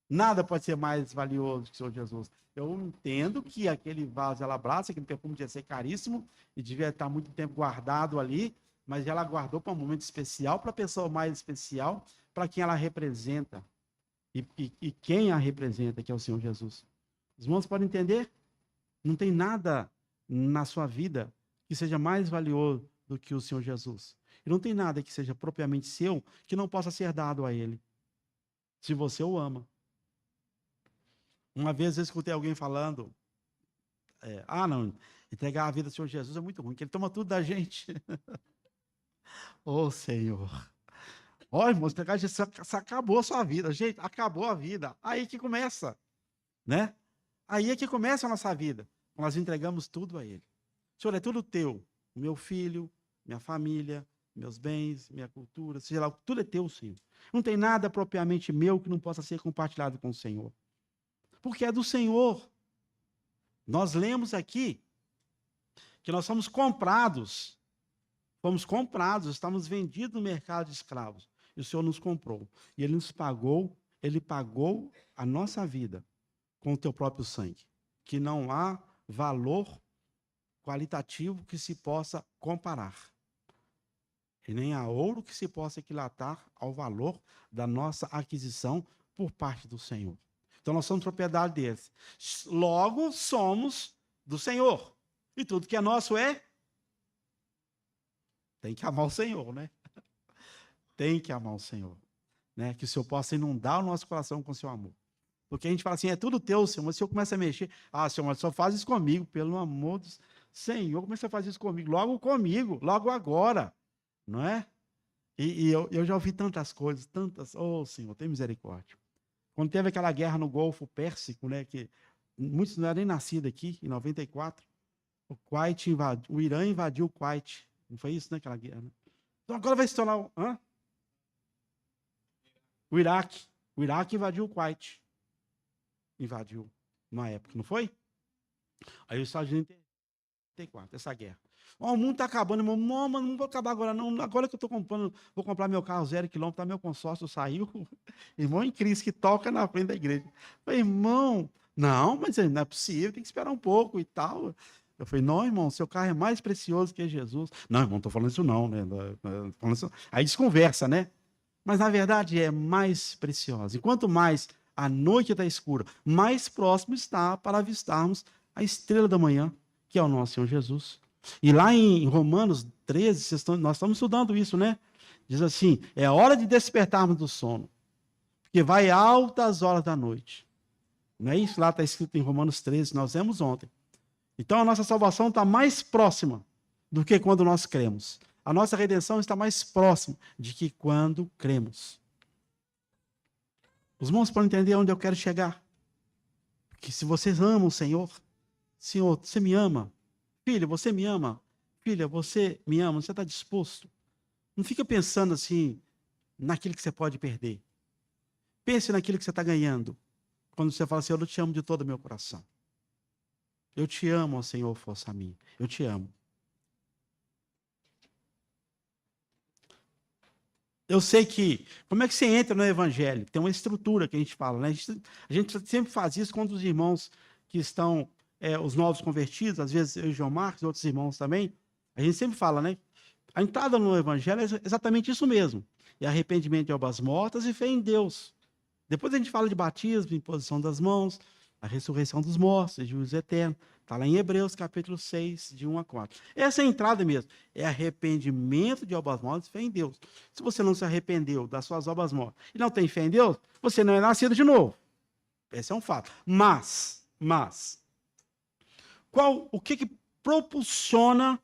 Nada pode ser mais valioso que o Senhor Jesus. Eu entendo que aquele vaso ela abraça, aquele perfume devia ser caríssimo e devia estar muito tempo guardado ali, mas ela guardou para um momento especial, para a pessoa mais especial, para quem ela representa. E quem a representa, que é o Senhor Jesus. Os irmãos podem entender? Não tem nada na sua vida que seja mais valioso do que o Senhor Jesus. E não tem nada que seja propriamente seu que não possa ser dado a Ele, se você o ama. Uma vez eu escutei alguém falando, não, entregar a vida ao Senhor Jesus é muito ruim, que Ele toma tudo da gente. Ô Senhor. Ó, irmãos, entregar a Jesus, acabou a sua vida, gente, acabou a vida. Aí que começa, né? Aí é que começa a nossa vida. Nós entregamos tudo a Ele. Senhor, é tudo teu. Meu filho, minha família, meus bens, minha cultura, seja lá, tudo é teu, Senhor. Não tem nada propriamente meu que não possa ser compartilhado com o Senhor. Porque é do Senhor. Nós lemos aqui que nós fomos comprados, estamos vendidos no mercado de escravos. E o Senhor nos comprou. E Ele nos pagou, Ele pagou a nossa vida com o teu próprio sangue. Que não há valor qualitativo que se possa comparar. E nem há ouro que se possa equilatar ao valor da nossa aquisição por parte do Senhor. Então nós somos propriedade dele. Logo somos do Senhor. E tudo que é nosso tem que amar o Senhor, né? Tem que amar o Senhor, né? Que o Senhor possa inundar o nosso coração com o seu amor. Porque a gente fala assim, é tudo teu, Senhor, mas se eu começo a mexer, Senhor, mas só faz isso comigo, pelo amor do Senhor, começa a fazer isso comigo, logo agora, não é? E eu já ouvi tantas coisas, Senhor, tem misericórdia. Quando teve aquela guerra no Golfo Pérsico, né, que muitos não eram nem nascidos aqui, em 94, o Irã invadiu o Kuwait, não foi isso, né, aquela guerra? Né? Então agora vai se tornar o Iraque invadiu o Kuwait. Invadiu, na época, não foi? Aí os Estados Unidos 34, essa guerra. Ó, o mundo está acabando, irmão. Não, mas não vou acabar agora, não. Agora que eu estou comprando, vou comprar meu carro 0 km, tá, meu consórcio saiu. Irmão em Cristo que toca na frente da igreja. Eu falei, irmão, não, mas não é possível, tem que esperar um pouco e tal. Eu falei, não, irmão, seu carro é mais precioso que Jesus. Não, irmão, não estou falando isso não, né? Falando isso. Aí desconversa, né? Mas na verdade é mais preciosa. E quanto mais a noite está escura, mais próximo está para avistarmos a estrela da manhã, que é o nosso Senhor Jesus. E lá em Romanos 13, nós estamos estudando isso, né? Diz assim: é hora de despertarmos do sono, porque vai altas horas da noite. Não é isso? Lá está escrito em Romanos 13, nós vemos ontem. Então a nossa salvação está mais próxima do que quando nós cremos. A nossa redenção está mais próxima de que quando cremos. Os irmãos podem entender onde eu quero chegar. Porque se vocês amam o Senhor, Senhor, você me ama. Filha, você me ama. Filha, você me ama. Você está disposto? Não fica pensando assim, naquilo que você pode perder. Pense naquilo que você está ganhando. Quando você fala assim, eu te amo de todo o meu coração. Eu te amo, ó Senhor, força minha. Eu te amo. Eu sei que, como é que você entra no evangelho? Tem uma estrutura que a gente fala, né? A gente sempre faz isso com os irmãos que estão, os novos convertidos, às vezes eu e o João Marcos, outros irmãos também. A gente sempre fala, né? A entrada no evangelho é exatamente isso mesmo. É arrependimento de obras mortas e fé em Deus. Depois a gente fala de batismo, imposição das mãos, a ressurreição dos mortos, juízo eterno. Está lá em Hebreus, capítulo 6, de 1 a 4. Essa é a entrada mesmo. É arrependimento de obras mortas e fé em Deus. Se você não se arrependeu das suas obras mortas e não tem fé em Deus, você não é nascido de novo. Esse é um fato. Mas, o que propulsiona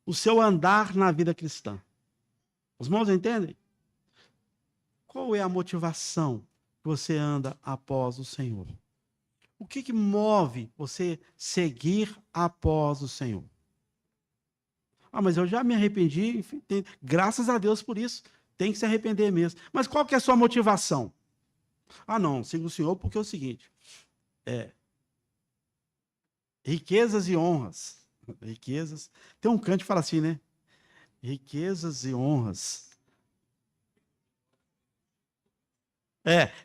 o seu andar na vida cristã? Os irmãos entendem? Qual é a motivação que você anda após o Senhor? O que move você seguir após o Senhor? Ah, mas eu já me arrependi, enfim, graças a Deus por isso. Tem que se arrepender mesmo. Mas qual que é a sua motivação? Ah, não, sigo o Senhor porque é o seguinte, riquezas e honras. Riquezas. Tem um canto que fala assim, né? Riquezas e honras.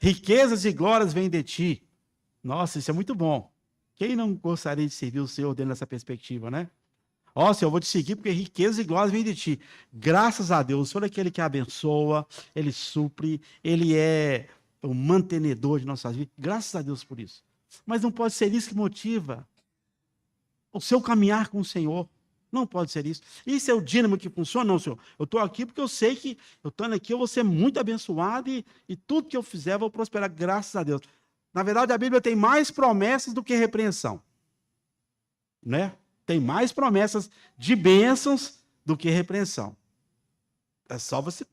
Riquezas e glórias vêm de ti. Nossa, isso é muito bom. Quem não gostaria de servir o Senhor dentro dessa perspectiva, né? Ó, Senhor, eu vou te seguir porque riquezas e glórias vêm de ti. Graças a Deus, o Senhor é aquele que abençoa, ele supre, ele é o mantenedor de nossas vidas. Graças a Deus por isso. Mas não pode ser isso que motiva o seu caminhar com o Senhor. Não pode ser isso. Isso é o dínamo que funciona? Não, Senhor. Eu estou aqui porque eu sei que eu estando aqui eu vou ser muito abençoado e tudo que eu fizer eu vou prosperar, graças a Deus. Na verdade, a Bíblia tem mais promessas do que repreensão. Né? Tem mais promessas de bênçãos do que repreensão. É só você...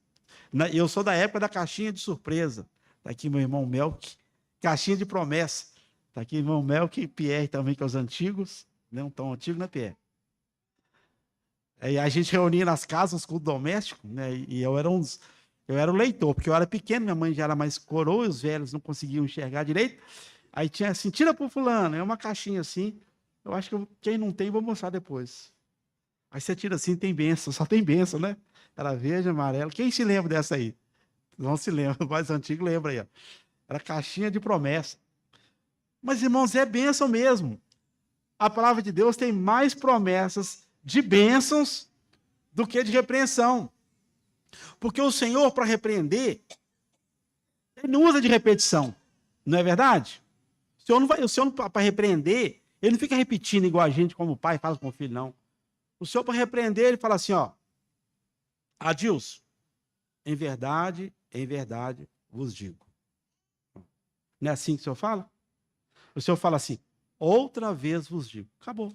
Eu sou da época da caixinha de surpresa. Está aqui meu irmão Melk. Caixinha de promessa. Está aqui irmão Melk e Pierre também, que é os antigos. Não tão antigos, né, Pierre? A gente reunia nas casas com o doméstico, né? E eu era o leitor, porque eu era pequeno, minha mãe já era mais coroa, e os velhos não conseguiam enxergar direito. Aí tinha assim, tira pro fulano, é uma caixinha assim. Eu acho que quem não tem, vou mostrar depois. Aí você tira assim, tem bênção, só tem bênção, né? Era verde, amarelo. Quem se lembra dessa aí? Não se lembra, o mais antigo lembra aí. Ó. Era caixinha de promessa. Mas, irmãos, é bênção mesmo. A palavra de Deus tem mais promessas de bênçãos do que de repreensão. Porque o Senhor, para repreender, ele não usa de repetição. Não é verdade? O Senhor para repreender, ele não fica repetindo igual a gente, como o pai faz com o filho, não. O Senhor, para repreender, ele fala assim, ó, Adilson, em verdade vos digo. Não é assim que o Senhor fala? O Senhor fala assim, outra vez vos digo. Acabou.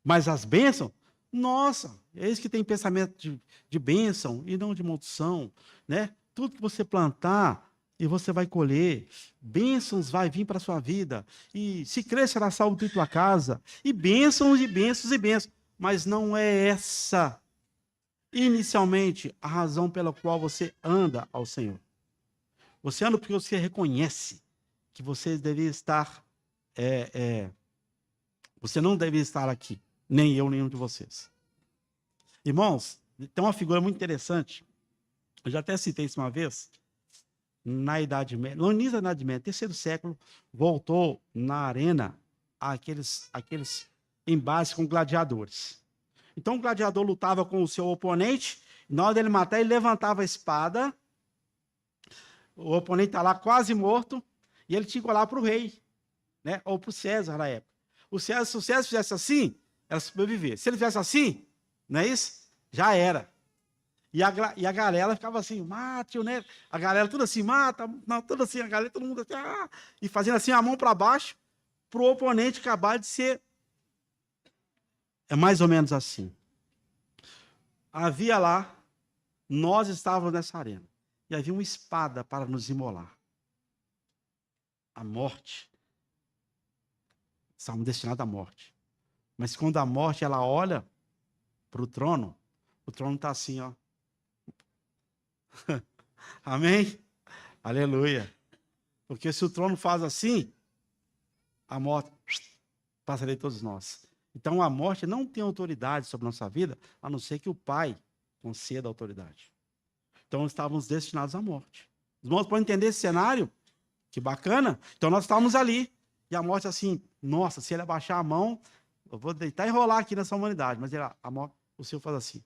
Mas as bênçãos, nossa, eis que tem pensamento de bênção e não de maldição, né? Tudo que você plantar, e você vai colher, bênçãos vai vir para a sua vida, e se crer será salvo em tua casa, e bênçãos e bênçãos e bênçãos, mas não é essa, inicialmente, a razão pela qual você anda ao Senhor. Você anda porque você reconhece que você deveria estar Você não deve estar aqui, nem eu, nenhum de vocês. Irmãos, tem uma figura muito interessante, eu já até citei isso uma vez, na Idade Média, no início da Idade Média, terceiro século, voltou na arena aqueles embates com gladiadores. Então o gladiador lutava com o seu oponente, na hora dele matar, ele levantava a espada, o oponente está lá quase morto, e ele tinha que olhar para o rei, né? Ou para o César na época. Se o César fizesse assim, era sobreviver. Se ele fizesse assim, não é isso? Já era. E a galera ficava assim, mate, né? A galera tudo assim, mata, não, tudo assim, a galera, todo mundo assim, e fazendo assim a mão para baixo, para o oponente acabar de ser. É mais ou menos assim. Havia lá, nós estávamos nessa arena, e havia uma espada para nos imolar. A morte. Estávamos destinados à morte. Mas quando a morte, ela olha para o trono está assim, ó. Amém? Aleluia. Porque se o trono faz assim, a morte passaria de todos nós. Então a morte não tem autoridade sobre a nossa vida, a não ser que o Pai conceda autoridade. Então estávamos destinados à morte. Os irmãos podem entender esse cenário? Que bacana. Então nós estávamos ali. E a morte assim, nossa, se ele abaixar a mão, eu vou deitar e rolar aqui nessa humanidade. Mas o Senhor faz assim.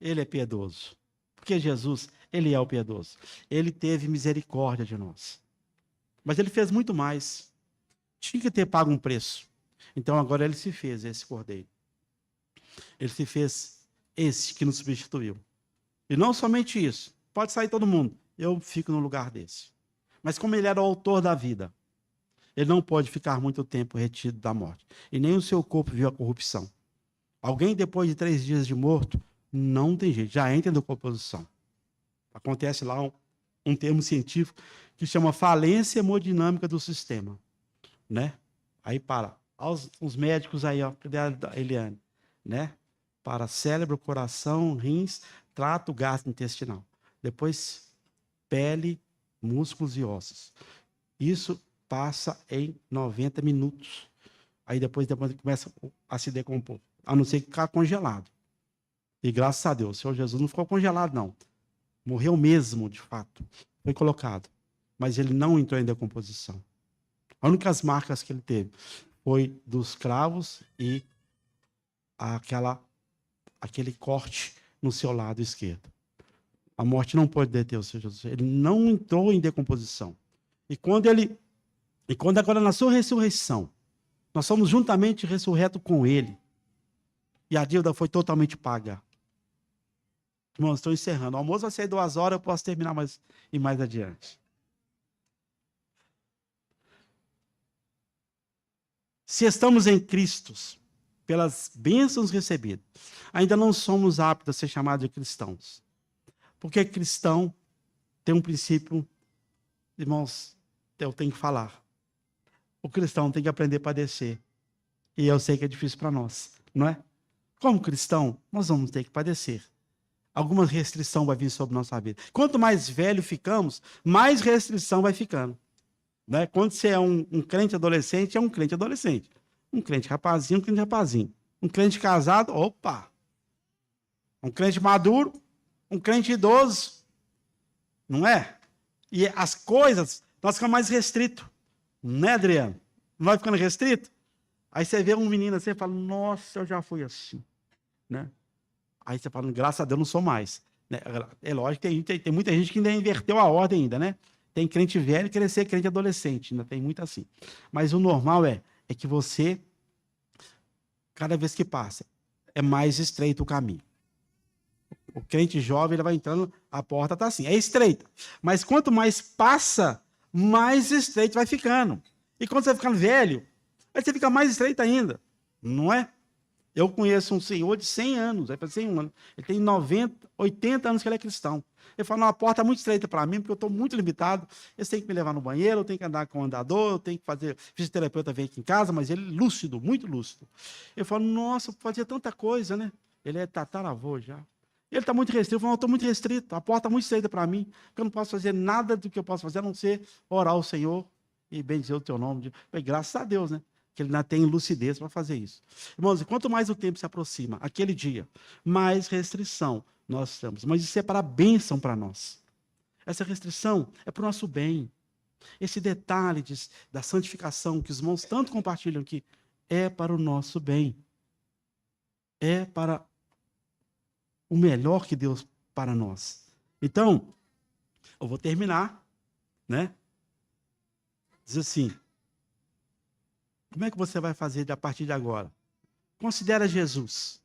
Ele é piedoso. Porque Jesus, ele é o piedoso. Ele teve misericórdia de nós. Mas ele fez muito mais. Tinha que ter pago um preço. Então agora ele se fez esse cordeiro. Ele se fez esse que nos substituiu. E não somente isso. Pode sair todo mundo. Eu fico no lugar desse. Mas como ele era o autor da vida, ele não pode ficar muito tempo retido da morte. E nem o seu corpo viu a corrupção. Alguém, depois de 3 dias de morto, não tem jeito, já entra em decomposição. Acontece lá um termo científico que chama falência hemodinâmica do sistema. Né? Aí para os médicos aí, ó, cadê a Eliane? Né? Para cérebro, coração, rins, trato gastrointestinal. Depois, pele, músculos e ossos. Isso passa em 90 minutos. Aí depois começa a se decompor. A não ser que ficar congelado. E graças a Deus, o Senhor Jesus não ficou congelado, não. Morreu mesmo, de fato. Foi colocado. Mas ele não entrou em decomposição. As únicas marcas que ele teve foi dos cravos e aquele corte no seu lado esquerdo. A morte não pode deter o Senhor Jesus. Ele não entrou em decomposição. E quando agora na sua ressurreição, nós somos juntamente ressurretos com ele. E a dívida foi totalmente paga. Irmãos, estou encerrando. O almoço vai sair 2 horas, eu posso terminar mais adiante. Se estamos em Cristo, pelas bênçãos recebidas, ainda não somos aptos a ser chamados de cristãos. Porque cristão tem um princípio, irmãos, eu tenho que falar. O cristão tem que aprender a padecer. E eu sei que é difícil para nós, não é? Como cristão, nós vamos ter que padecer. Alguma restrição vai vir sobre nossa vida. Quanto mais velho ficamos, mais restrição vai ficando. Né? Quando você é um crente adolescente, é um crente adolescente. Um crente rapazinho, um crente rapazinho. Um crente casado, opa! Um crente maduro, um crente idoso. Não é? E as coisas, nós ficamos mais restritos. Não é, Adriano? Não vai ficando restrito? Aí você vê um menino assim e fala, nossa, eu já fui assim. Né? Aí você fala, graças a Deus não sou mais. Né? É lógico que tem muita gente que ainda inverteu a ordem ainda, né? Tem crente velho querer ser crente adolescente, ainda tem muito assim. Mas o normal é que você, cada vez que passa, é mais estreito o caminho. O crente jovem, ele vai entrando, a porta está assim, é estreita. Mas quanto mais passa, mais estreito vai ficando. E quando você vai ficando velho, aí você fica mais estreito ainda, não é? Eu conheço um senhor de 100 anos, vai fazer 100 anos. Ele tem 90, 80 anos que ele é cristão. Ele fala, não, a porta é muito estreita para mim, porque eu estou muito limitado. Eles têm que me levar no banheiro, eu tenho que andar com o andador, eu tenho que fazer... Fisioterapeuta vem aqui em casa, mas ele é lúcido, muito lúcido. Eu falo, nossa, eu fazia tanta coisa, né? Ele é tataravô já. Ele está muito restrito. Eu falo, eu estou muito restrito, a porta é muito estreita para mim, porque eu não posso fazer nada do que eu posso fazer, a não ser orar ao Senhor e bendizer o teu nome. Graças a Deus, né? que ele ainda tem lucidez para fazer isso. Irmãos, e quanto mais o tempo se aproxima, aquele dia, mais restrição nós temos. Mas isso é para a bênção para nós. Essa restrição é para o nosso bem. Esse detalhe da santificação que os irmãos tanto compartilham aqui é para o nosso bem. É para o melhor que Deus para nós. Então, eu vou terminar, né? Diz assim, como é que você vai fazer a partir de agora? Considera Jesus.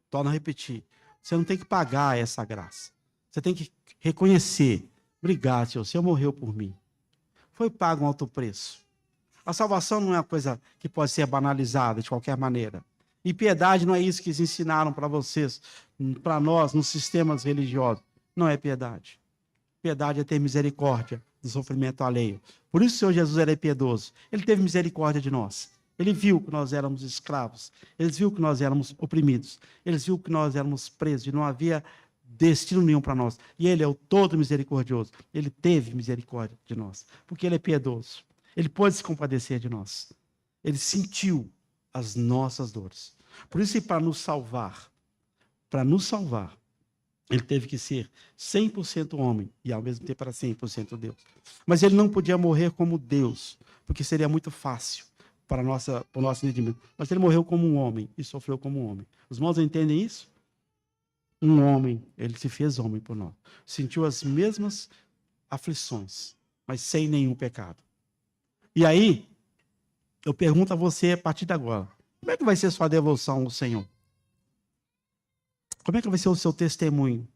Torno a repetir, você não tem que pagar essa graça. Você tem que reconhecer, obrigado, Senhor, o Senhor morreu por mim. Foi pago um alto preço. A salvação não é uma coisa que pode ser banalizada de qualquer maneira. E piedade não é isso que eles ensinaram para vocês, para nós, nos sistemas religiosos. Não é piedade. Piedade é ter misericórdia do sofrimento alheio. Por isso o Senhor Jesus era piedoso. Ele teve misericórdia de nós. Ele viu que nós éramos escravos. Ele viu que nós éramos oprimidos. Ele viu que nós éramos presos e não havia destino nenhum para nós. E ele é o todo misericordioso. Ele teve misericórdia de nós, porque ele é piedoso. Ele pôde se compadecer de nós. Ele sentiu as nossas dores. Por isso, para nos salvar, ele teve que ser 100% homem e ao mesmo tempo era 100% Deus. Mas ele não podia morrer como Deus, porque seria muito fácil para o nosso entendimento. Mas ele morreu como um homem e sofreu como um homem. Os irmãos entendem isso? Um homem, ele se fez homem por nós. Sentiu as mesmas aflições, mas sem nenhum pecado. E aí, eu pergunto a você a partir de agora, como é que vai ser a sua devoção ao Senhor? Como é que vai ser o seu testemunho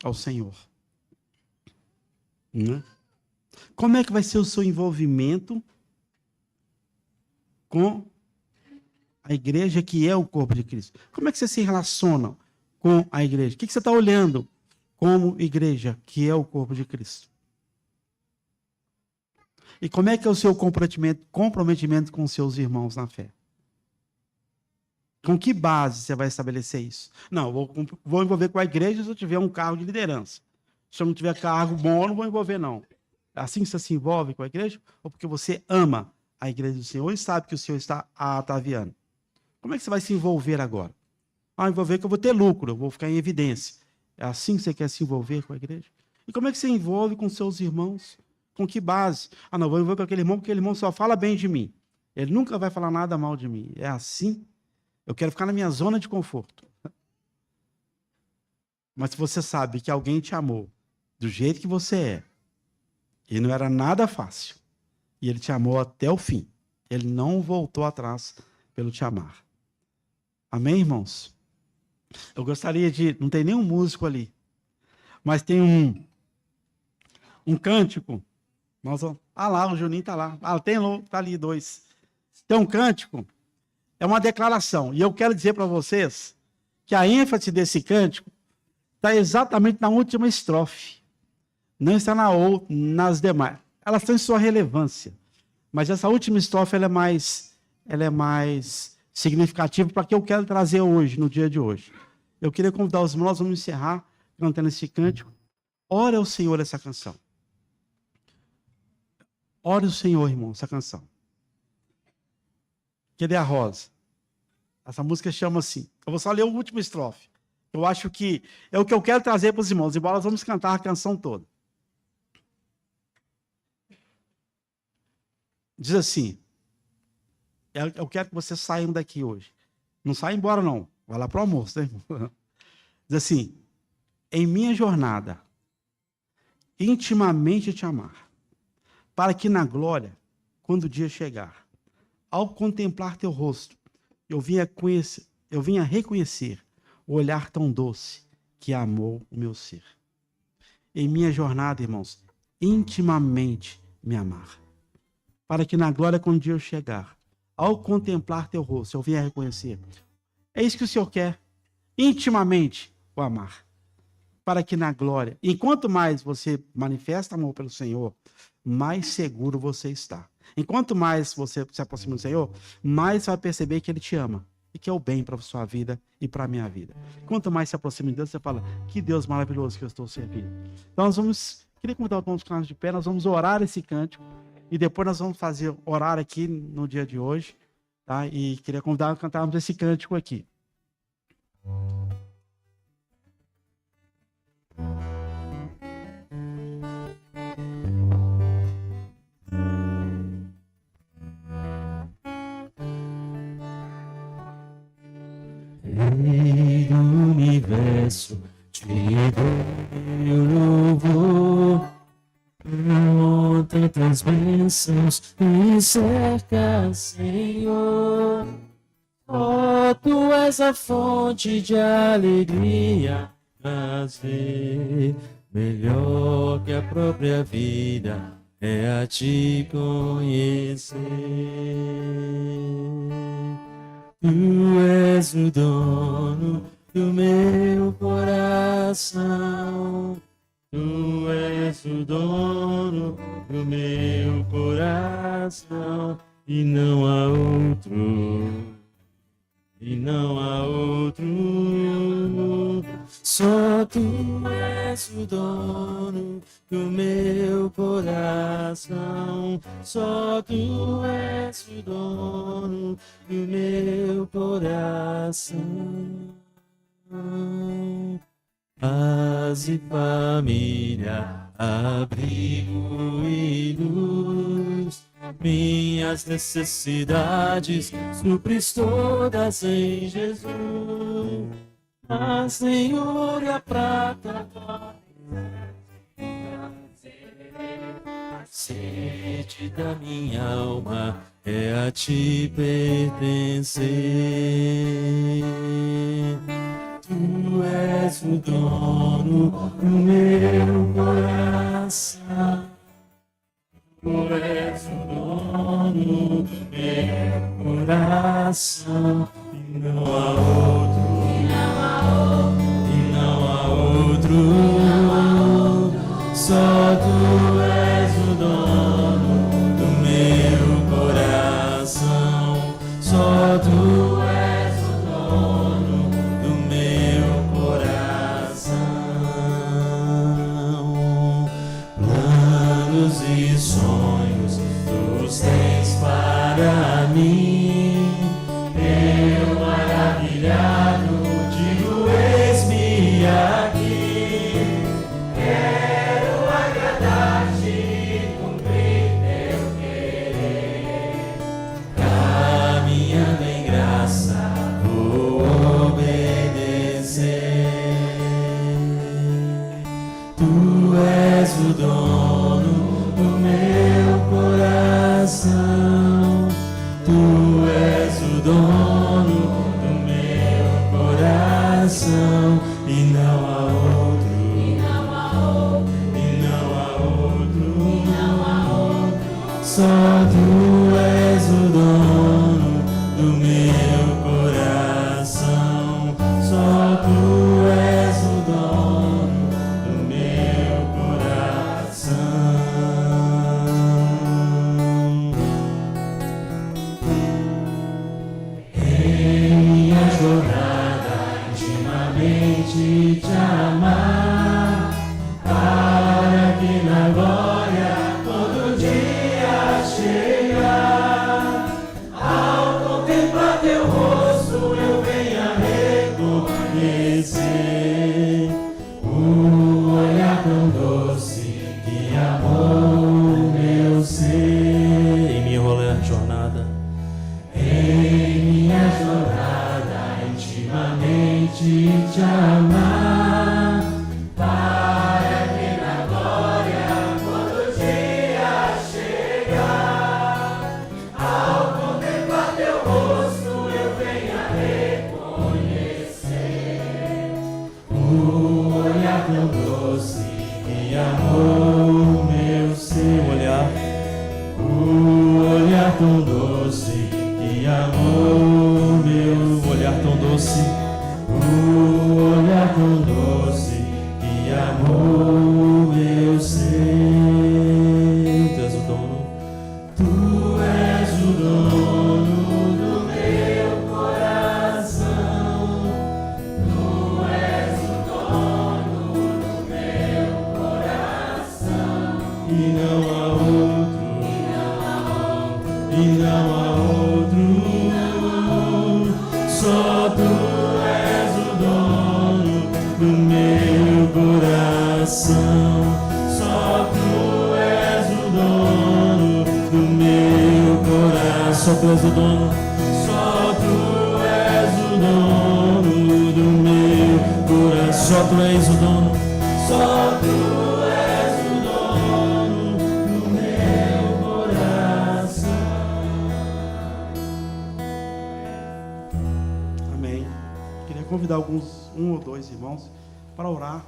ao Senhor? Né? Como é que vai ser o seu envolvimento com a igreja que é o corpo de Cristo? Como é que você se relaciona com a igreja? O que você está olhando como igreja que é o corpo de Cristo? E como é que é o seu comprometimento com seus irmãos na fé? Com que base você vai estabelecer isso? Não, vou envolver com a igreja se eu tiver um cargo de liderança. Se eu não tiver cargo bom, eu não vou envolver, não. É assim que você se envolve com a igreja? Ou porque você ama a igreja do Senhor e sabe que o Senhor está ataviando? Como é que você vai se envolver agora? Envolver que eu vou ter lucro, eu vou ficar em evidência. É assim que você quer se envolver com a igreja? E como é que você envolve com seus irmãos? Com que base? Não, vou envolver com aquele irmão porque aquele irmão só fala bem de mim. Ele nunca vai falar nada mal de mim. É assim? Eu quero ficar na minha zona de conforto. Mas se você sabe que alguém te amou do jeito que você é, e não era nada fácil, e ele te amou até o fim, ele não voltou atrás pelo te amar. Amém, irmãos? Eu gostaria de... Não tem nenhum músico ali, mas tem um cântico. Lá, o Juninho está lá. Tá ali 2. Tem um cântico. É uma declaração. E eu quero dizer para vocês que a ênfase desse cântico está exatamente na última estrofe. Não está nas demais. Elas têm sua relevância. Mas essa última estrofe ela é mais significativa para o que eu quero trazer hoje, no dia de hoje. Eu queria convidar os irmãos, vamos encerrar cantando esse cântico. Ore ao Senhor essa canção. Ore ao Senhor, irmão, essa canção. Cadê a Rosa? Essa música chama assim. Eu vou só ler a última estrofe. Eu acho que é o que eu quero trazer para os irmãos. Embora nós vamos cantar a canção toda. Diz assim. Eu quero que vocês saiam daqui hoje. Não saia embora, não. Vai lá para o almoço, né? Diz assim. Em minha jornada, intimamente te amar, para que na glória, quando o dia chegar, ao contemplar teu rosto, eu vinha reconhecer o olhar tão doce que amou o meu ser. Em minha jornada, irmãos, intimamente me amar, para que na glória, quando o dia chegar, ao contemplar teu rosto, eu vinha reconhecer. É isso que o Senhor quer, intimamente o amar, para que na glória, enquanto mais você manifesta amor pelo Senhor, mais seguro você está. Enquanto mais você se aproxima do Senhor, mais você vai perceber que Ele te ama e que é o bem para a sua vida e para a minha vida. Quanto mais se aproxima de Deus, você fala, que Deus maravilhoso que eu estou servindo. Então queria convidar os irmãos de pé, nós vamos orar esse cântico e depois nós vamos orar aqui no dia de hoje, tá? E queria convidar a cantarmos esse cântico aqui. Rei do universo, te dou louvor, com tantas bênçãos me cerca, Senhor. Oh, tu és a fonte de alegria, prazer melhor que a própria vida é a te conhecer. Tu és o dono do meu coração. Tu és o dono do meu coração. E não há outro. E não há outro. Só tu és o dono do meu coração. Só tu és o dono do meu coração. Paz e família, abrigo e luz, minhas necessidades supres todas em Jesus. A Senhor e a prata, a sede da minha alma é a te pertencer. Tu és o dono do meu coração. Tu és o dono do meu coração. E não há outro. E não há outro. Só tu és o dono do meu coração. Só tu és o dono do meu coração. Planos e sonhos tu tens para mim. Eu maravilhado digo, eis-me aqui. Quero agradar-te e cumprir teu querer. Caminhando em graça vou obedecer. Tu és o dono do meu coração. Tu és o dono do meu coração. E não há outro. E não há outro. Só tu és o dono do meu coração. Só tu és o dono do meu coração. Em minha jornada intimamente te amar, para que na glória quando o dia chegar Só tu és o dono do meu coração. Só tu és o dono do meu coração. Só tu és o dono. Só tu és o dono do meu coração. Só tu és o dono. Só tu és o dono do meu coração. Amém. Queria convidar um ou dois irmãos para orar